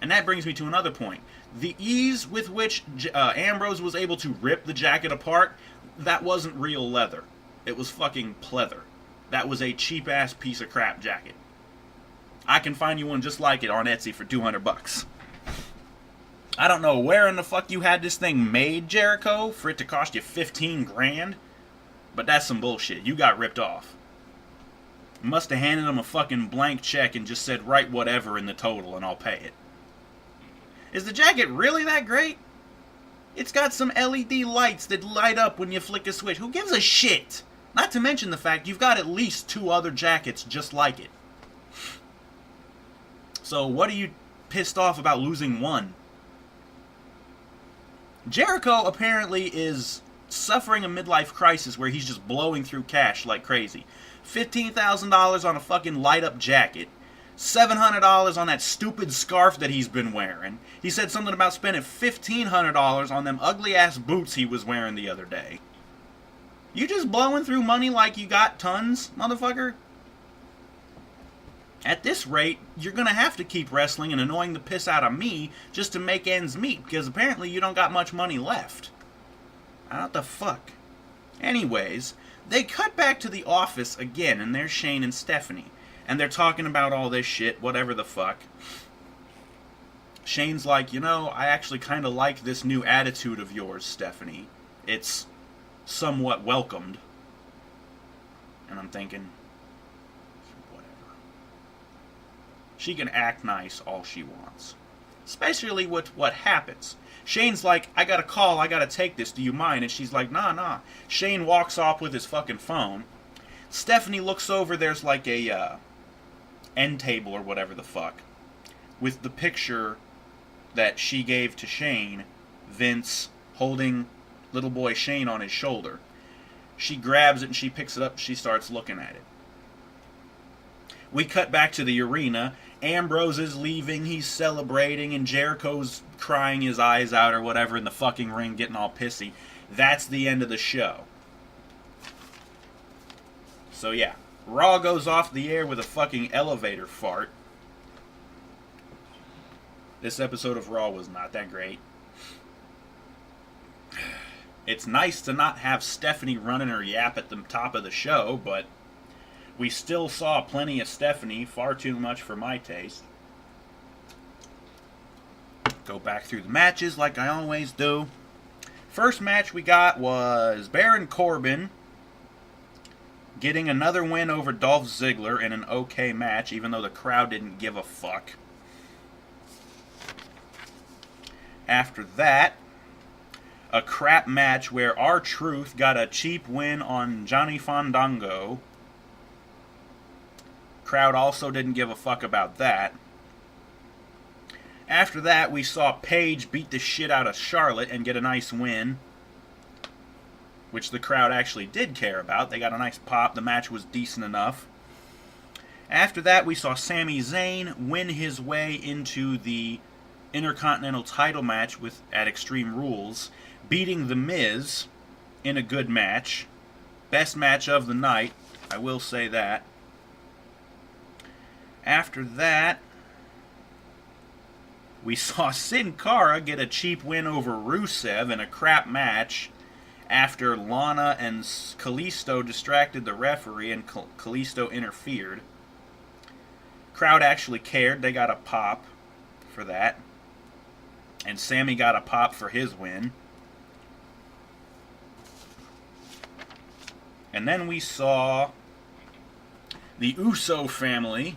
And that brings me to another point. The ease with which Ambrose was able to rip the jacket apart, that wasn't real leather. It was fucking pleather. That was a cheap-ass piece of crap jacket. I can find you one just like it on Etsy for $200. I don't know where in the fuck you had this thing made, Jericho, for it to cost you 15 grand. But that's some bullshit. You got ripped off. Must have handed him a fucking blank check and just said, write whatever in the total and I'll pay it. Is the jacket really that great? It's got some LED lights that light up when you flick a switch. Who gives a shit? Not to mention the fact you've got at least 2 other jackets just like it. So what are you pissed off about losing one? Jericho apparently is suffering a midlife crisis where he's just blowing through cash like crazy. $15,000 on a fucking light-up jacket. $700 on that stupid scarf that he's been wearing. He said something about spending $1,500 on them ugly-ass boots he was wearing the other day. You just blowing through money like you got tons, motherfucker? At this rate, you're gonna have to keep wrestling and annoying the piss out of me just to make ends meet, because apparently you don't got much money left. What the fuck? Anyways, they cut back to the office again, and there's Shane and Stephanie. And they're talking about all this shit, whatever the fuck. Shane's like, I actually kind of like this new attitude of yours, Stephanie. It's somewhat welcomed. And I'm thinking, whatever. She can act nice all she wants. Especially with what happens. Shane's like, I got a call, I gotta take this, do you mind? And she's like, nah. Shane walks off with his fucking phone. Stephanie looks over, there's like a end table or whatever the fuck, with the picture that she gave to Shane, Vince holding little boy Shane on his shoulder. She grabs it and she picks it up and she starts looking at it. We cut back to the arena. Ambrose is leaving, he's celebrating, and Jericho's crying his eyes out or whatever in the fucking ring, getting all pissy. That's the end of the show. So yeah, Raw goes off the air with a fucking elevator fart. This episode of Raw was not that great. It's nice to not have Stephanie running her yap at the top of the show, but we still saw plenty of Stephanie, far too much for my taste. Go back through the matches like I always do. First match we got was Baron Corbin getting another win over Dolph Ziggler in an okay match, even though the crowd didn't give a fuck. After that, a crap match where R-Truth got a cheap win on Johnny Fandango. Crowd also didn't give a fuck about that. After that, we saw Paige beat the shit out of Charlotte and get a nice win, which the crowd actually did care about. They got a nice pop. The match was decent enough. After that, we saw Sami Zayn win his way into the Intercontinental title match at Extreme Rules, beating The Miz in a good match. Best match of the night, I will say that. After that, we saw Sin Cara get a cheap win over Rusev in a crap match after Lana and Kalisto distracted the referee and Kalisto interfered. Crowd actually cared. They got a pop for that. And Sammy got a pop for his win. And then we saw the Uso family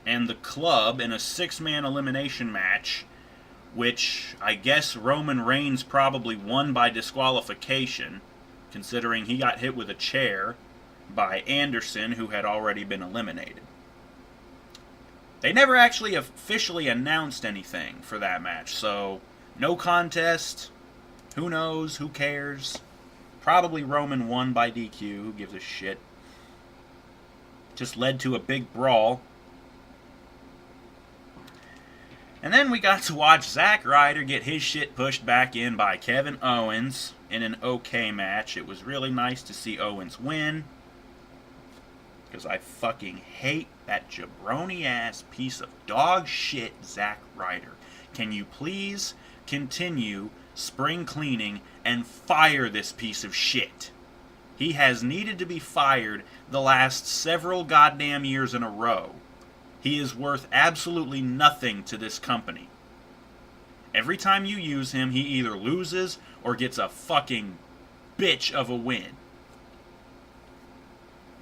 and the Club in a 6-man elimination match, which I guess Roman Reigns probably won by disqualification, considering he got hit with a chair by Anderson, who had already been eliminated. They never actually officially announced anything for that match, so no contest. Who knows? Who cares? Probably Roman won by DQ. Who gives a shit? Just led to a big brawl. And then we got to watch Zack Ryder get his shit pushed back in by Kevin Owens in an okay match. It was really nice to see Owens win, because I fucking hate that jabroni-ass piece of dog shit Zack Ryder. Can you please continue spring cleaning and fire this piece of shit? He has needed to be fired the last several goddamn years in a row. He is worth absolutely nothing to this company. Every time you use him, he either loses or gets a fucking bitch of a win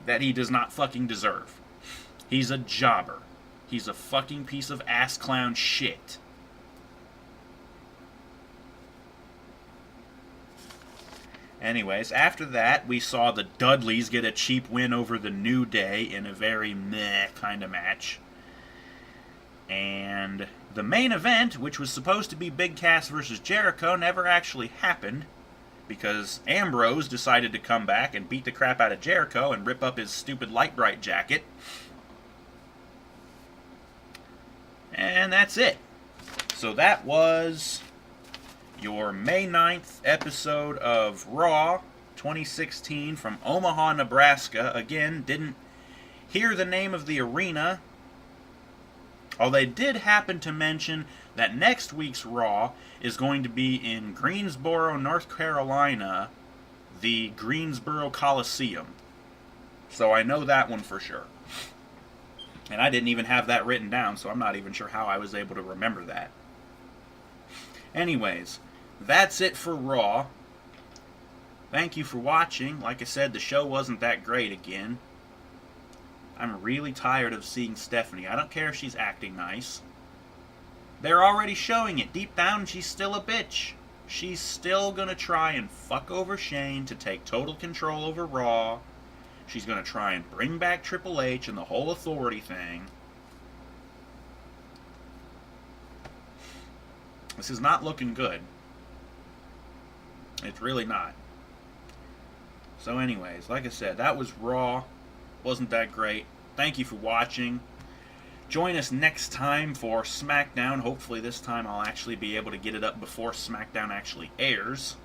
that he does not fucking deserve. He's a jobber. He's a fucking piece of ass clown shit. Anyways, after that, we saw the Dudleys get a cheap win over the New Day in a very meh kind of match. And the main event, which was supposed to be Big Cass versus Jericho, never actually happened, because Ambrose decided to come back and beat the crap out of Jericho and rip up his stupid Light Bright jacket. And that's it. So that was your May 9th episode of Raw 2016 from Omaha, Nebraska. Again, didn't hear the name of the arena, although they did happen to mention that next week's Raw is going to be in Greensboro, North Carolina, the Greensboro Coliseum. So I know that one for sure. And I didn't even have that written down, so I'm not even sure how I was able to remember that. Anyways, that's it for Raw. Thank you for watching. Like I said, the show wasn't that great again. I'm really tired of seeing Stephanie. I don't care if she's acting nice. They're already showing it. Deep down, she's still a bitch. She's still gonna try and fuck over Shane to take total control over Raw. She's gonna try and bring back Triple H and the whole authority thing. This is not looking good. It's really not. So anyways, like I said, that was Raw. Wasn't that great. Thank you for watching. Join us next time for SmackDown. Hopefully this time I'll actually be able to get it up before SmackDown actually airs.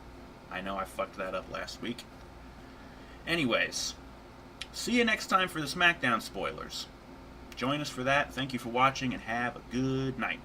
I know I fucked that up last week. Anyways, see you next time for the SmackDown spoilers. Join us for that. Thank you for watching and have a good night.